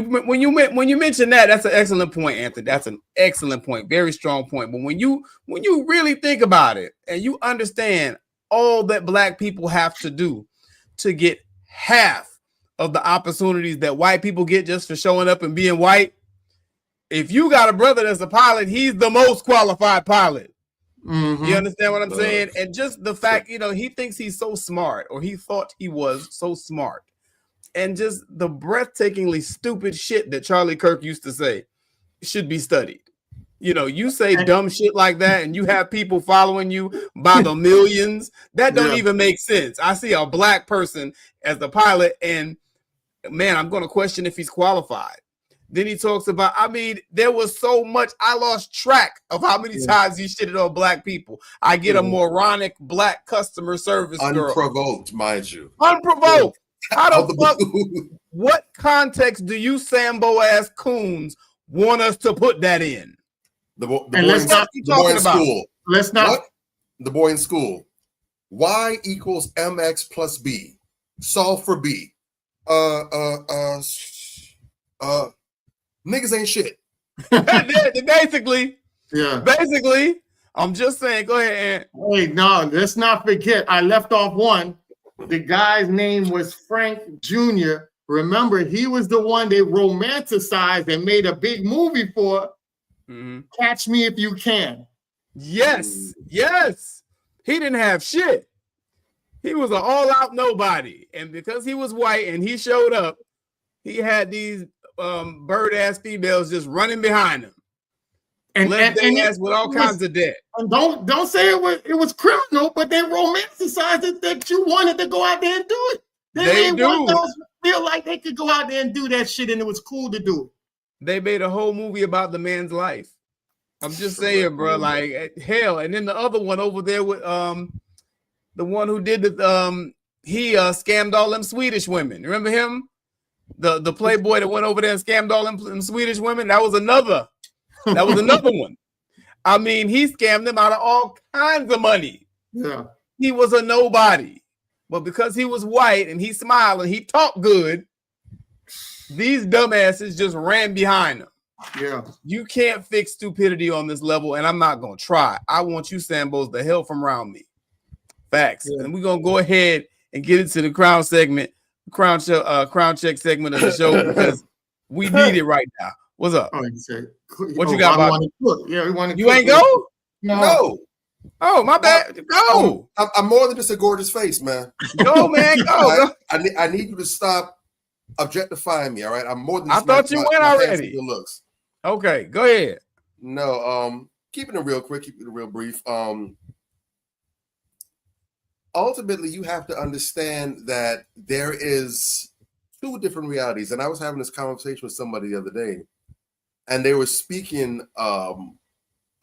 know, when you mention that, that's an excellent point, Anthony. That's an excellent point, very strong point. But when you really think about it and you understand all that black people have to do to get half of the opportunities that white people get just for showing up and being white, if you got a brother that's a pilot, he's the most qualified pilot. You understand what I'm saying? And just the fact, you know, he thinks he's so smart, or he thought he was so smart. And just the breathtakingly stupid shit that Charlie Kirk used to say should be studied. You know, you say dumb shit like that and you have people following you by the millions. That don't even make sense. I see a black person as the pilot and, man, I'm going to question if he's qualified. Then he talks about, I mean, there was so much, I lost track of how many times he shitted on black people. I get a moronic black customer service girl. Unprovoked, mind you. Unprovoked. How the fuck? What context do you Sambo ass coons want us to put that in? The boy in school. Let's not. What? The boy in school. Y equals mx plus b. Solve for b. Niggas ain't shit. Basically. I'm just saying. Go ahead, Ant. Wait, no, let's not forget. I left off one. The guy's name was Frank Jr. Remember, he was the one they romanticized and made a big movie for. Catch Me If You Can. Yes. He didn't have shit. He was an all-out nobody. And because he was white and he showed up, he had these bird-ass females just running behind him. And left their ass with all kinds of debt. And don't say it was criminal, but they romanticized it that you wanted to go out there and do it. They do. Feel like they could go out there and do that shit and it was cool to do it. They made a whole movie about the man's life. I'm just saying, bro, like hell. And then the other one over there with the one who did the he scammed all them Swedish women. Remember him? The playboy that went over there and scammed all them Swedish women. That was another one. I mean, he scammed them out of all kinds of money. Yeah. He was a nobody. But because he was white and he smiled and he talked good, these dumbasses just ran behind him. Yeah. You can't fix stupidity on this level, and I'm not going to try. I want you Sambos the hell from around me. Facts. Yeah. And we're going to go ahead and get into the crown check segment of the show because we need it right now. What's up? What you got about you ain't go? No. Oh, my bad. Go. I'm more than just a gorgeous face, man. Go, man. Go. I need you to stop objectifying me. All right. I'm more than. I thought you went already. Looks. Okay. Go ahead. No. Keeping it real quick. Keeping it real brief. Ultimately, you have to understand that there is two different realities, and I was having this conversation with somebody the other day, and they were speaking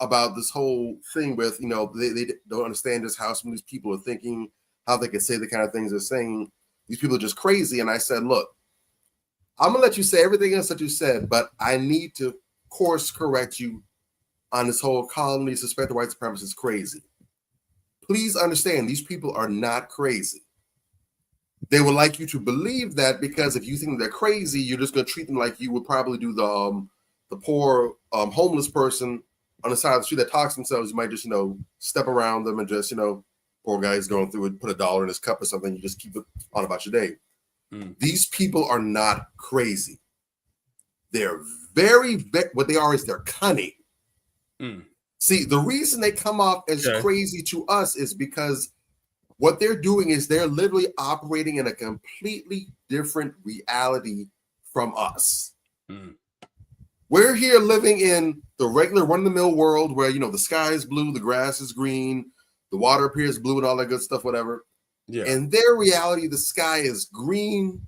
about this whole thing with, they don't understand just how some of these people are thinking, how they can say the kind of things they're saying. These people are just crazy. And I said, look, I'm going to let you say everything else that you said, but I need to course correct you on this whole colony suspected white supremacist is crazy. Please understand, these people are not crazy. They would like you to believe that, because if you think they're crazy, you're just going to treat them like you would probably do the poor homeless person on the side of the street that talks themselves. You might just, step around them and just, poor guy's going through it, put $1 in his cup or something. You just keep it on about your day. These people are not crazy. They're what they are is they're cunning. See, the reason they come off as crazy to us is because what they're doing is they're literally operating in a completely different reality from us. We're here living in the regular run-of-the-mill world where, the sky is blue, the grass is green, the water appears blue and all that good stuff, whatever. Yeah. In their reality, the sky is green,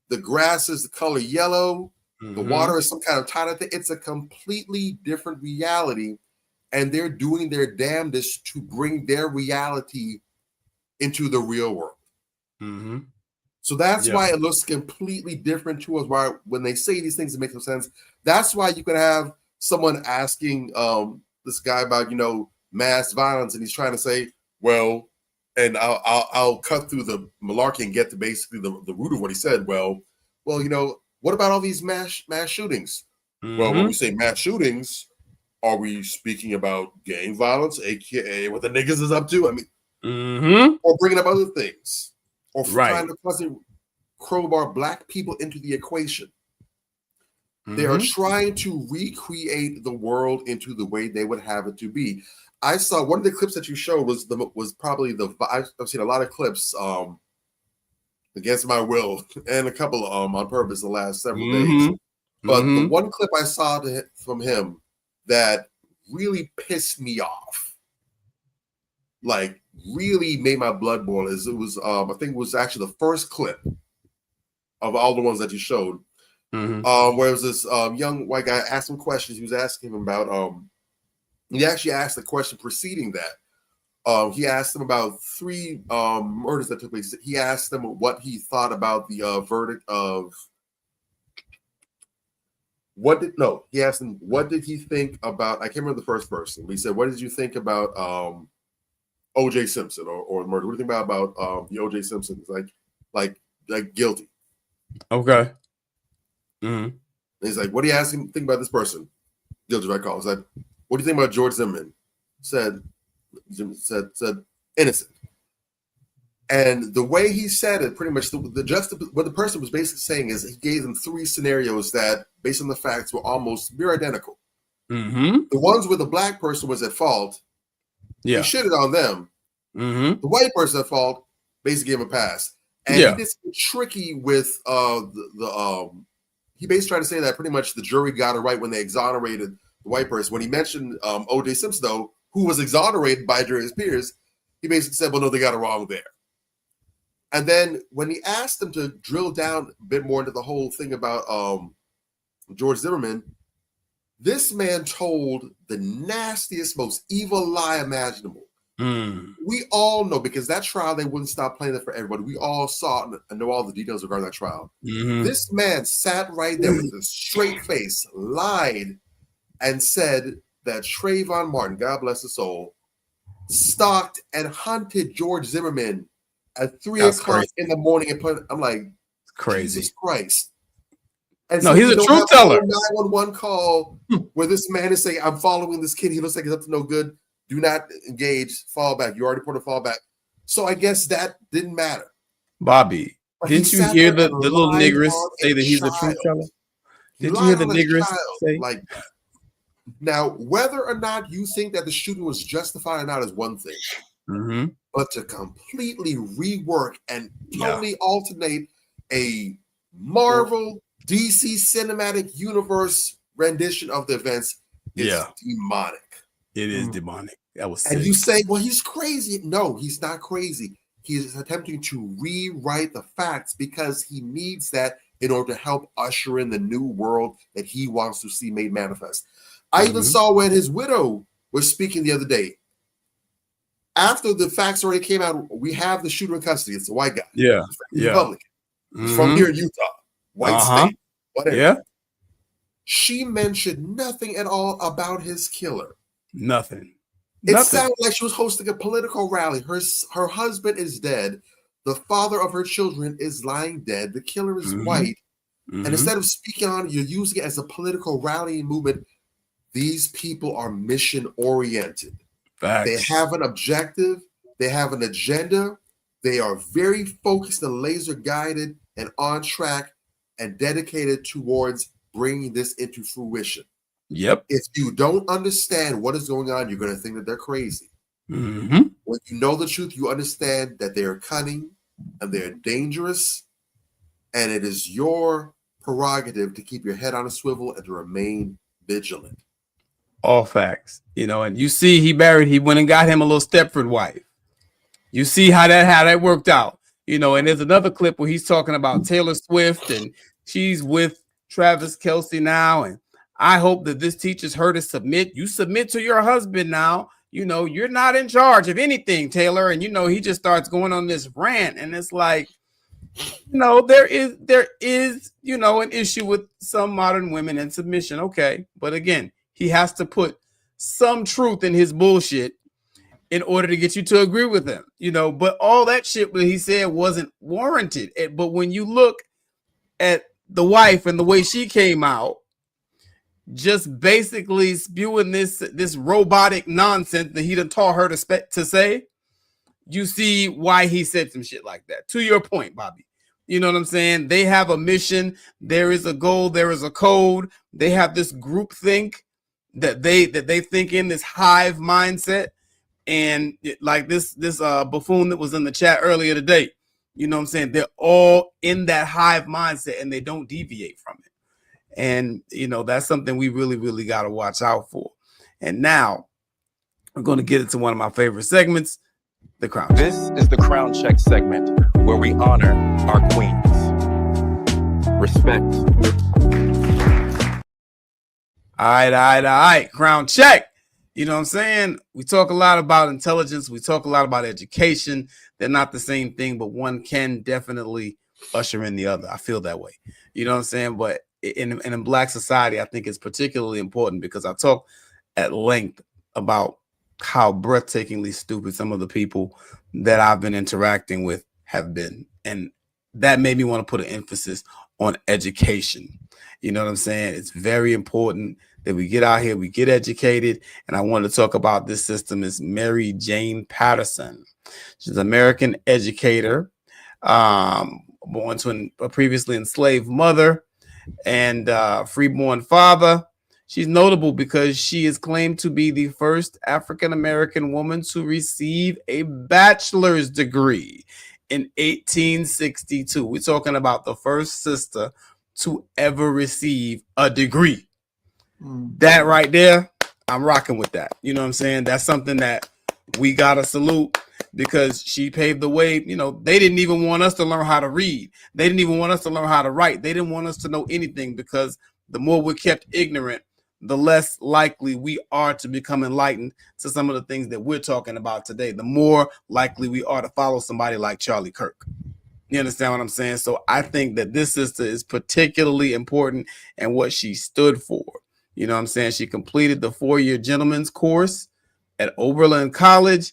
the grass is the color yellow, the water is some kind of tidal thing. It's a completely different reality, and they're doing their damnedest to bring their reality into the real world. So that's why it looks completely different to us. Why, when they say these things, it makes no sense. That's why you can have someone asking this guy about, mass violence, and he's trying to say, well, and I'll cut through the malarkey and get to basically the root of what he said. Well, what about all these mass shootings? Well, when we say mass shootings, are we speaking about gang violence, aka what the niggas is up to? I mean, or bringing up other things, or trying to constantly crowbar black people into the equation. They are trying to recreate the world into the way they would have it to be. I saw one of the clips that you showed was probably I've seen a lot of clips against my will and a couple on purpose the last several days. But the one clip I saw from him that really pissed me off, like really made my blood boil, is it was I think it was actually the first clip of all the ones that you showed. Where it was this young white guy asked him questions. He was asking him about he actually asked the question preceding that. He asked him about 3 murders that took place. He asked him what he thought about the verdict of he asked him what did he think about, I can't remember the first person, but he said, what did you think about O.J. Simpson or murder? What do you think about the O.J. Simpson? Like guilty. Okay. And he's like, what do you ask him think about this person? Guilty, right call. He's like, what do you think about George Zimmerman? Said innocent. And the way he said it, pretty much what the person was basically saying is he gave them 3 scenarios that, based on the facts, were almost near identical. The ones where the black person was at fault, he shitted on them. The white person at fault basically gave him a pass. And he did something tricky with he basically tried to say that pretty much the jury got it right when they exonerated the white person. When he mentioned O.J. Simpson, though, who was exonerated by jury's peers, he basically said, well, no, they got it wrong there. And then when he asked them to drill down a bit more into the whole thing about George Zimmerman, this man told the nastiest, most evil lie imaginable. We all know, because that trial, they wouldn't stop playing it for everybody. We all saw and know all the details regarding that trial. This man sat right there with a straight face, lied, and said that Trayvon Martin, God bless his soul, stalked and hunted George Zimmerman at 3 o'clock in the morning. And I'm like, crazy. Jesus Christ. And no, he's a truth teller. 911 call where this man is saying, I'm following this kid. He looks like he's up to no good. Do not engage, fall back. You already put a fall back. So I guess that didn't matter. Bobby, didn't you hear the little niggers say that he's a truth teller? Did you hear the niggers say? Like, now, whether or not you think that the shooting was justified or not is one thing. But to completely rework and totally alternate a Marvel DC cinematic universe rendition of the events is demonic. It is demonic. That was sick. And you say, well, he's crazy. No, he's not crazy. He is attempting to rewrite the facts because he needs that in order to help usher in the new world that he wants to see made manifest. I even saw when his widow was speaking the other day. After the facts already came out, we have the shooter in custody. It's a white guy. Yeah. He's Yeah. Republican. He's from here in Utah. White state. Whatever. Yeah. She mentioned nothing at all about his killer. Nothing. It sounded like she was hosting a political rally. Her husband is dead. The father of her children is lying dead. The killer is white. And instead of speaking on it, you're using it as a political rallying movement. These people are mission oriented. Facts. They have an objective. They have an agenda. They are very focused and laser guided and on track and dedicated towards bringing this into fruition. Yep. If you don't understand what is going on, you're going to think that they're crazy. Mm-hmm. When you know the truth, you understand that they are cunning and they're dangerous. And it is your prerogative to keep your head on a swivel and to remain vigilant. All facts, you know, and you see he went and got him a little Stepford wife. You see how that worked out, you know, and there's another clip where he's talking about Taylor Swift and she's with Travis Kelce now. And I hope that this teaches her to submit. You submit to your husband now. You know, you're not in charge of anything, Taylor. And, you know, he just starts going on this rant. And it's like, you know, there is, you know, an issue with some modern women and submission. Okay. But again, he has to put some truth in his bullshit in order to get you to agree with him, you know, but all that shit that he said wasn't warranted. But when you look at the wife and the way she came out, just basically spewing this robotic nonsense that he done taught her to say, you see why he said some shit like that. To your point, Bobby, you know what I'm saying? They have a mission. There is a goal. There is a code. They have this group think that they think in this hive mindset. And like this buffoon that was in the chat earlier today, you know what I'm saying? They're all in that hive mindset and they don't deviate from it. And, you know, that's something we really, really got to watch out for. And now we're going to get into one of my favorite segments, the Crown Check. This is the Crown Check segment where we honor our queens. Respect. All right. Crown Check. You know what I'm saying? We talk a lot about intelligence. We talk a lot about education. They're not the same thing, but one can definitely usher in the other. I feel that way. You know what I'm saying? But in Black society, I think it's particularly important because I talk at length about how breathtakingly stupid some of the people that I've been interacting with have been. And that made me want to put an emphasis on education. You know what I'm saying? It's very important that we get out here, we get educated. And I want to talk about this system is Mary Jane Patterson. She's an American educator, born to a previously enslaved mother and freeborn father. She's notable because she is claimed to be the first African-American woman to receive a bachelor's degree in 1862. We're talking about the first sister to ever receive a degree. That right there, I'm rocking with that. You know what I'm saying? That's something that we got to salute because she paved the way. You know, they didn't even want us to learn how to read. They didn't even want us to learn how to write. They didn't want us to know anything because the more we're kept ignorant, the less likely we are to become enlightened to some of the things that we're talking about today. The more likely we are to follow somebody like Charlie Kirk. You understand what I'm saying? So I think that this sister is particularly important and what she stood for. You know what I'm saying? She completed the 4-year gentleman's course at Oberlin College.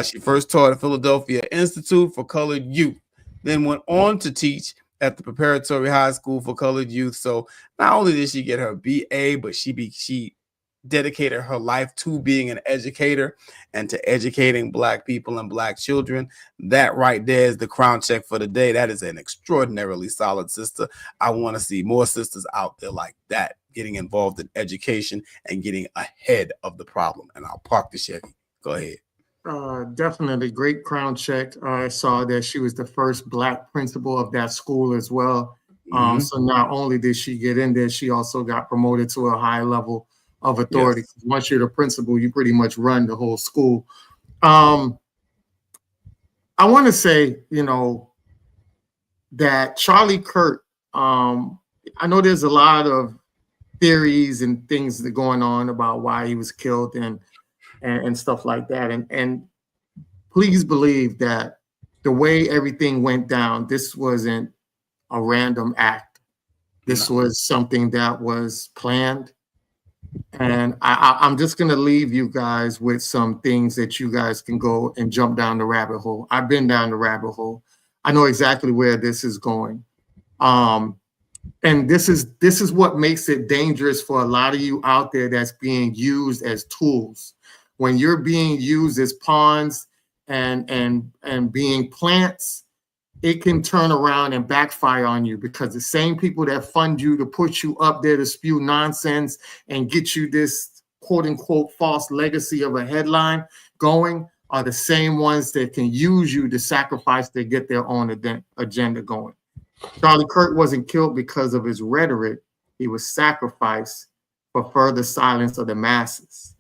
She first taught at Philadelphia Institute for Colored Youth, then went on to teach at the Preparatory High School for Colored Youth. So not only did she get her BA, but she dedicated her life to being an educator and to educating Black people and Black children. That right there is the crown check for the day. That is an extraordinarily solid sister. I want to see more sisters out there like that, getting involved in education and getting ahead of the problem. And I'll park the Chevy. Go ahead. Definitely great crown check. I saw that she was the first Black principal of that school as well. So not only did she get in there, she also got promoted to a high level of authority. Yes. Once you're the principal, you pretty much run the whole school. I want to say, you know, that Charlie Kirk, I know there's a lot of theories and things that are going on about why he was killed. And and stuff like that. And please believe that the way everything went down, this wasn't a random act. This was something that was planned. And I'm just going to leave you guys with some things that you guys can go and jump down the rabbit hole. I've been down the rabbit hole. I know exactly where this is going. And this is what makes it dangerous for a lot of you out there that's being used as tools. When you're being used as pawns and being plants, it can turn around and backfire on you, because the same people that fund you to put you up there to spew nonsense and get you this quote unquote false legacy of a headline going are the same ones that can use you to sacrifice to get their own agenda going. Charlie Kirk wasn't killed because of his rhetoric. He was sacrificed for further silence of the masses.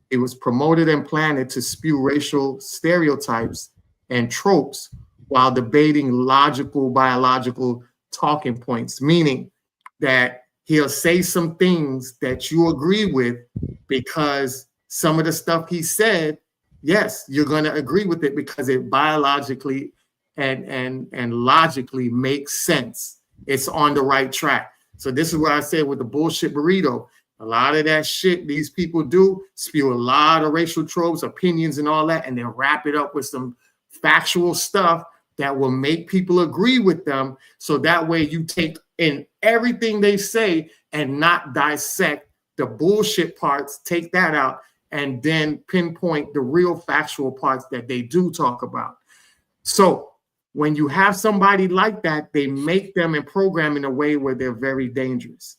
He was promoted and planted to spew racial stereotypes and tropes while debating logical, biological talking points, meaning that he'll say some things that you agree with because some of the stuff he said, yes, you're going to agree with it because it biologically and logically makes sense. It's on the right track. So this is what I said with the bullshit burrito. A lot of that shit these people do, spew a lot of racial tropes, opinions, and all that, and then wrap it up with some factual stuff that will make people agree with them. So that way you take in everything they say and not dissect the bullshit parts, take that out, and then pinpoint the real factual parts that they do talk about. So when you have somebody like that, they make them and program in a way where they're very dangerous.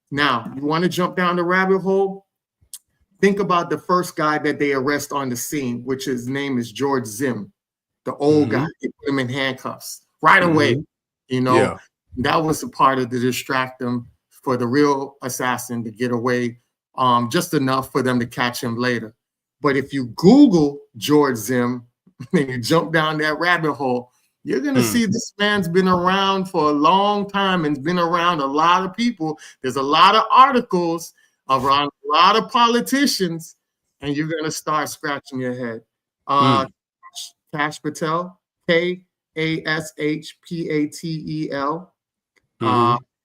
Now, you want to jump down the rabbit hole? Think about the first guy that they arrest on the scene, which his name is George Zim, the old guy. They put him in handcuffs right away. You know, that was a part of to distract them for the real assassin to get away, just enough for them to catch him later. But if you Google George Zim and you jump down that rabbit hole, you're going to see this man's been around for a long time and been around a lot of people. There's a lot of articles around a lot of politicians, and you're going to start scratching your head. Kash Patel, Kashpatel.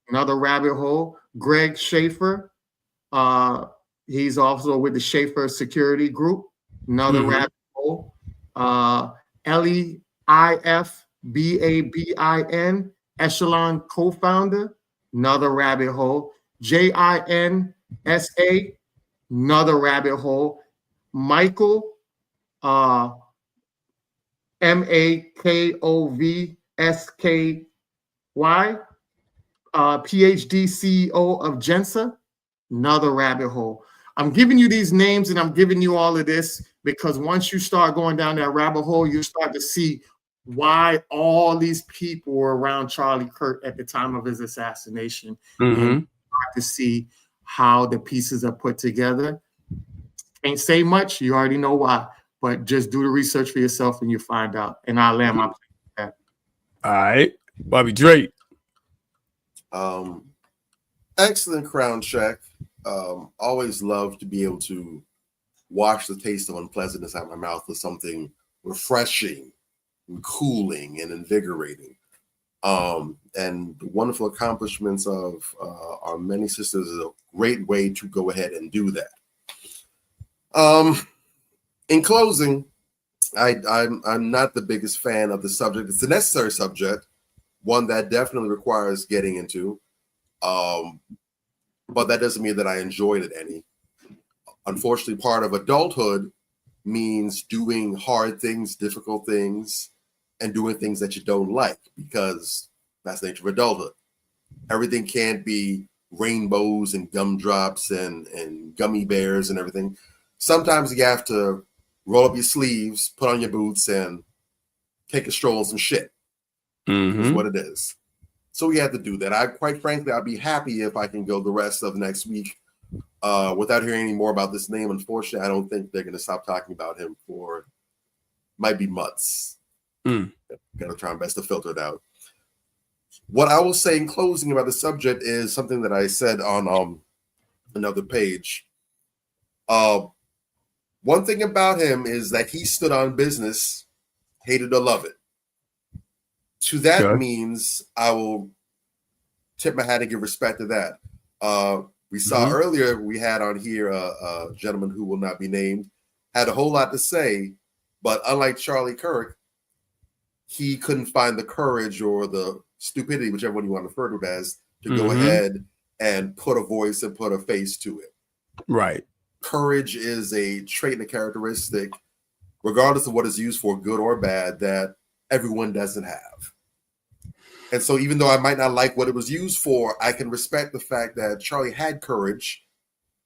Another rabbit hole. Greg Schaefer. He's also with the Schaefer Security Group. Another rabbit hole. LEIFBABIN, Echelon co-founder. Another rabbit hole. JINSA. Another rabbit hole. Michael MAKOVSKY, PhD CEO of Gensa, another rabbit hole. I'm giving you these names and I'm giving you all of this because once you start going down that rabbit hole, you start to see why all these people were around Charlie Kirk at the time of his assassination. And you start to see how the pieces are put together. Can't say much, you already know why. But just do the research for yourself and you find out. And I'll land my plane with that. All right. Bobby Drake. Excellent crown check. Always love to be able to wash the taste of unpleasantness out of my mouth with something refreshing and cooling and invigorating. And the wonderful accomplishments of our many sisters is a great way to go ahead and do that. In closing, I'm not the biggest fan of the subject. It's a necessary subject, one that definitely requires getting into, but that doesn't mean that I enjoyed it any. Unfortunately, part of adulthood means doing hard things, difficult things, and doing things that you don't like, because that's the nature of adulthood. Everything can't be rainbows and gumdrops and gummy bears and everything. Sometimes you have to roll up your sleeves, put on your boots, and take a stroll on some shit. Is what it is. So we have to do that. Quite frankly, I'd be happy if I can go the rest of next week without hearing any more about this name. Unfortunately, I don't think they're going to stop talking about him for might be months. Got to try my best to filter it out. What I will say in closing about the subject is something that I said on another page. One thing about him is that he stood on business, hated or love it. To that means I will tip my hat and give respect to that. We saw earlier, we had on here a gentleman who will not be named, had a whole lot to say, but unlike Charlie Kirk, he couldn't find the courage or the stupidity, whichever one you want to refer to it as, to go ahead and put a voice and put a face to it. Right. Courage is a trait and a characteristic, regardless of what it's used for, good or bad, that everyone doesn't have. And so even though I might not like what it was used for, I can respect the fact that Charlie had courage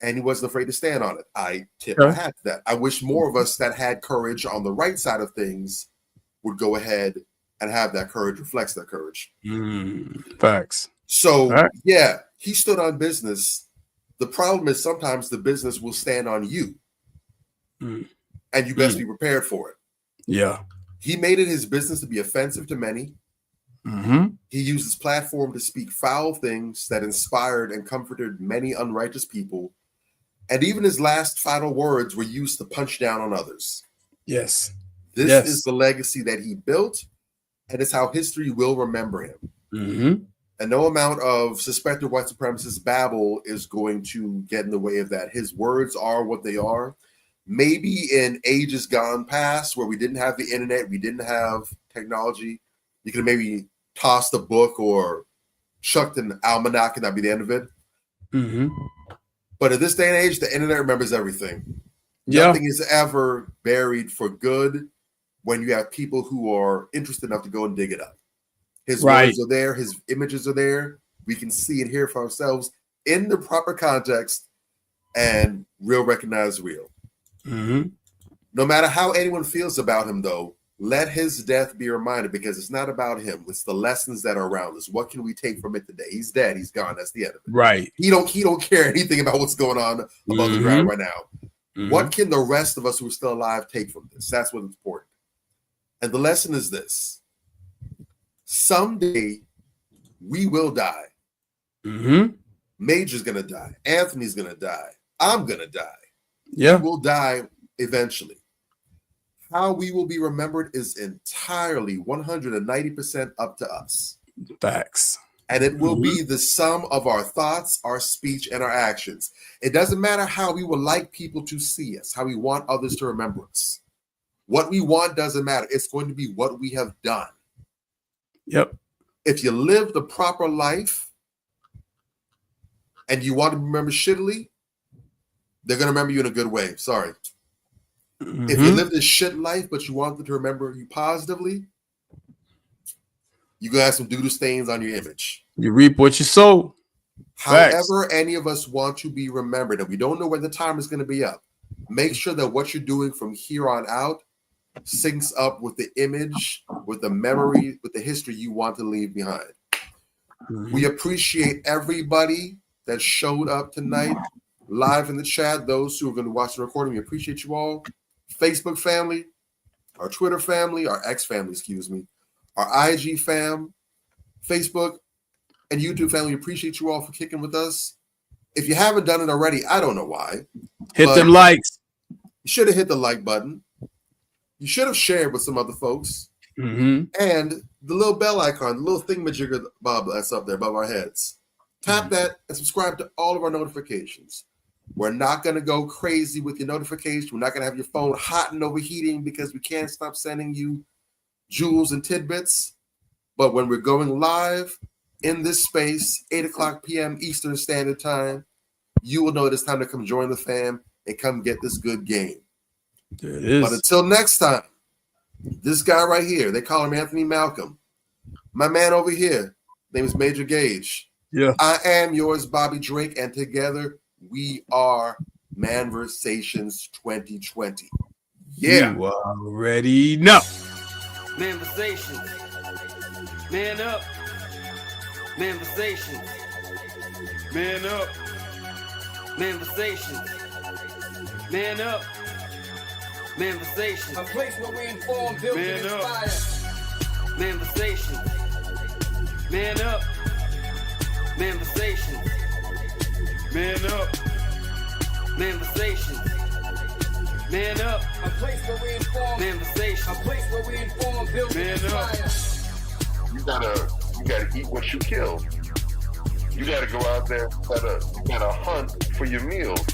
and he wasn't afraid to stand on it. I tip my hat to that. I wish more of us that had courage on the right side of things would go ahead and have that courage, reflects that courage. Facts. So, yeah, he stood on business. The problem is sometimes the business will stand on you. And you best be prepared for it. Yeah. He made it his business to be offensive to many. He used his platform to speak foul things that inspired and comforted many unrighteous people. And even his last final words were used to punch down on others. Yes. This is the legacy that he built, and it's how history will remember him. And no amount of suspected white supremacist babble is going to get in the way of that. His words are what they are. Maybe in ages gone past where we didn't have the internet, we didn't have technology, you could maybe tossed a book or chucked an almanac and that'd be the end of it. But at this day and age, the internet remembers everything. Nothing is ever buried for good when you have people who are interested enough to go and dig it up. His words are there, his images are there. We can see and hear for ourselves in the proper context, and real recognize real. No matter how anyone feels about him, though, let his death be reminded, because it's not about him. It's the lessons that are around us. What can we take from it today? He's dead. He's gone. That's the end of it. Right. He don't care anything about what's going on above the ground right now. What can the rest of us who are still alive take from this? That's what's important. And the lesson is this. Someday we will die. Major's going to die. Anthony's going to die. I'm going to die. Yeah. We will die eventually. How we will be remembered is entirely 190% up to us. Facts. And it will be the sum of our thoughts, our speech, and our actions. It doesn't matter how we would like people to see us, how we want others to remember us. What we want doesn't matter. It's going to be what we have done. Yep. If you live the proper life and you want to be remembered shittily, they're going to remember you in a good way. Sorry. If you live this shit life, but you want them to remember you positively, you're going to have some doodle stains on your image. You reap what you sow. However, any of us want to be remembered, and we don't know when the time is going to be up, make sure that what you're doing from here on out syncs up with the image, with the memory, with the history you want to leave behind. We appreciate everybody that showed up tonight live in the chat. Those who are going to watch the recording, we appreciate you all. Facebook family, our Twitter family, our X family, excuse me, our IG fam, Facebook and YouTube family, we appreciate you all for kicking with us. If you haven't done it already, I don't know why. Hit them likes. You should have hit the like button. You should have shared with some other folks. And the little bell icon, the little thingamajigger bob that's up there above our heads. Tap that and subscribe to all of our notifications. We're not going to go crazy with your notification. We're not going to have your phone hot and overheating because we can't stop sending you jewels and tidbits. But when we're going live in this space, 8:00 p.m. Eastern Standard Time, you will know it's time to come join the fam and come get this good game. There it is. But until next time, this guy right here, they call him Anthony Malcolm. My man over here, name is Major Gage. Yeah. I am yours, Bobby Drake, and together we are Manversations 2020. Yeah. You already know. Manversations. Man up. Manversations. Man up. Manversations. Man up. Manversations. A place where we inform, build, and inspire. Manversations. Man up. Manversations. Man up. Manversations. Man up. A place where we inform. Manifestation. A place where we inform, build, and inspire. You gotta eat what you kill. You gotta go out there, you gotta hunt for your meals.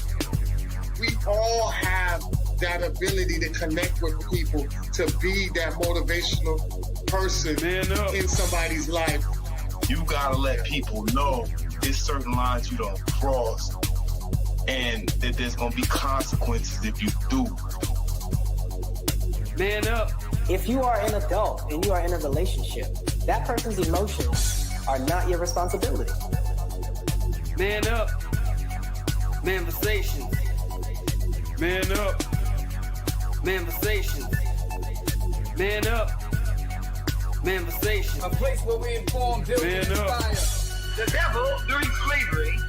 We all have that ability to connect with people, to be that motivational person in somebody's life. You gotta let people know there's certain lines you don't cross, and that there's gonna be consequences if you do. Man up. If you are an adult and you are in a relationship, that person's emotions are not your responsibility. Man up. Manifestation. Man up. Manifestation. Man up. Manifestation. A place where we inform, build, and inspire. The devil, during slavery,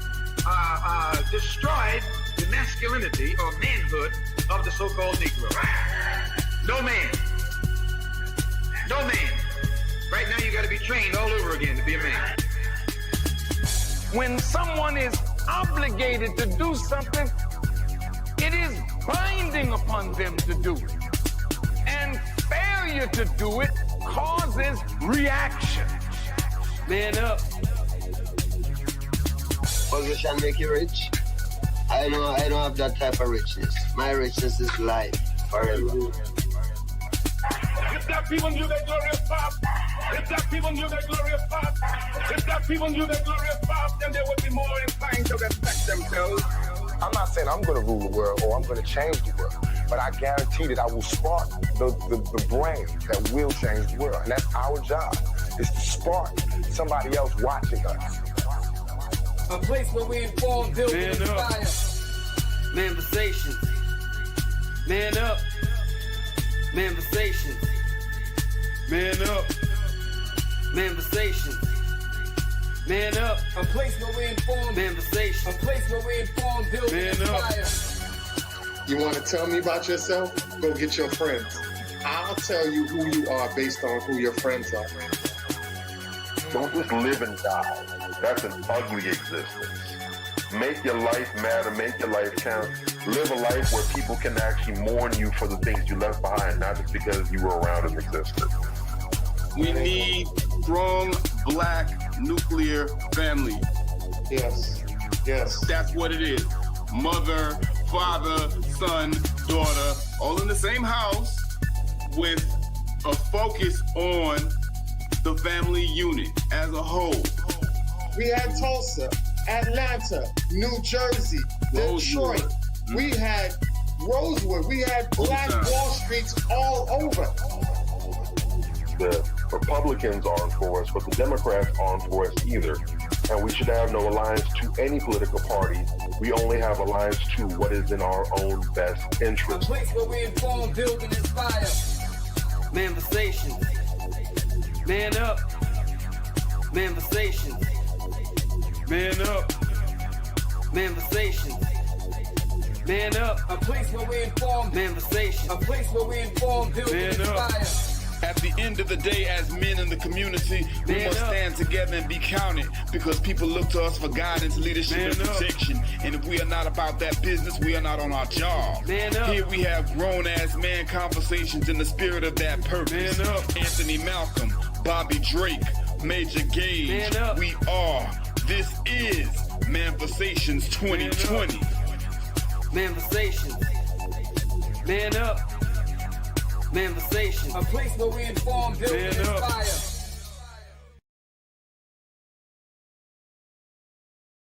destroyed the masculinity or manhood of the so-called Negro. No man. No man. Right now you got to be trained all over again to be a man. When someone is obligated to do something, it is binding upon them to do it. And failure to do it causes reaction. Man up. Position make you rich. I don't have that type of richness. My richness is life forever. If that people knew that glorious path, if that people knew that glorious path, if that people knew that glorious path, then they would be more inclined to respect themselves. I'm not saying I'm going to rule the world or I'm going to change the world, but I guarantee that I will spark the brain that will change the world. And that's our job, is to spark somebody else watching us. A place where we inform, build, and inspire. Manifestation. Man up. Manifestation. Man up. Manifestation. Man up. A place where we inform. Manifestation. A place where we inform, build, and inspire. You want to tell me about yourself? Go get your friends. I'll tell you who you are based on who your friends are. Don't just live and die. That's an ugly existence. Make your life matter, make your life count. Live a life where people can actually mourn you for the things you left behind, not just because you were around and existed. We need strong black nuclear family. Yes. Yes. That's what it is. Mother, father, son, daughter, all in the same house with a focus on the family unit as a whole. We had Tulsa, Atlanta, New Jersey, Detroit. We had Rosewood. We had Black Wall Streets all over. The Republicans aren't for us, but the Democrats aren't for us either. And we should have no alliance to any political party. We only have alliance to what is in our own best A interest. place where we inform, build, and inspire. Manifestation. Man up. Manifestation. Man up. Manifestation. Man up. A place where we inform. Manifestation. A place where we inform, build, and inspire. At the end of the day, as men in the community, we must stand together and be counted, because people look to us for guidance, leadership, and protection. And if we are not about that business, we are not on our job. Here we have grown-ass man conversations in the spirit of that purpose. Anthony Malcolm, Bobby Drake, Major Gage, we are. This is Manifestations 2020. Manifestation. Man up. Manifestation. A place where we inform, build, and inspire.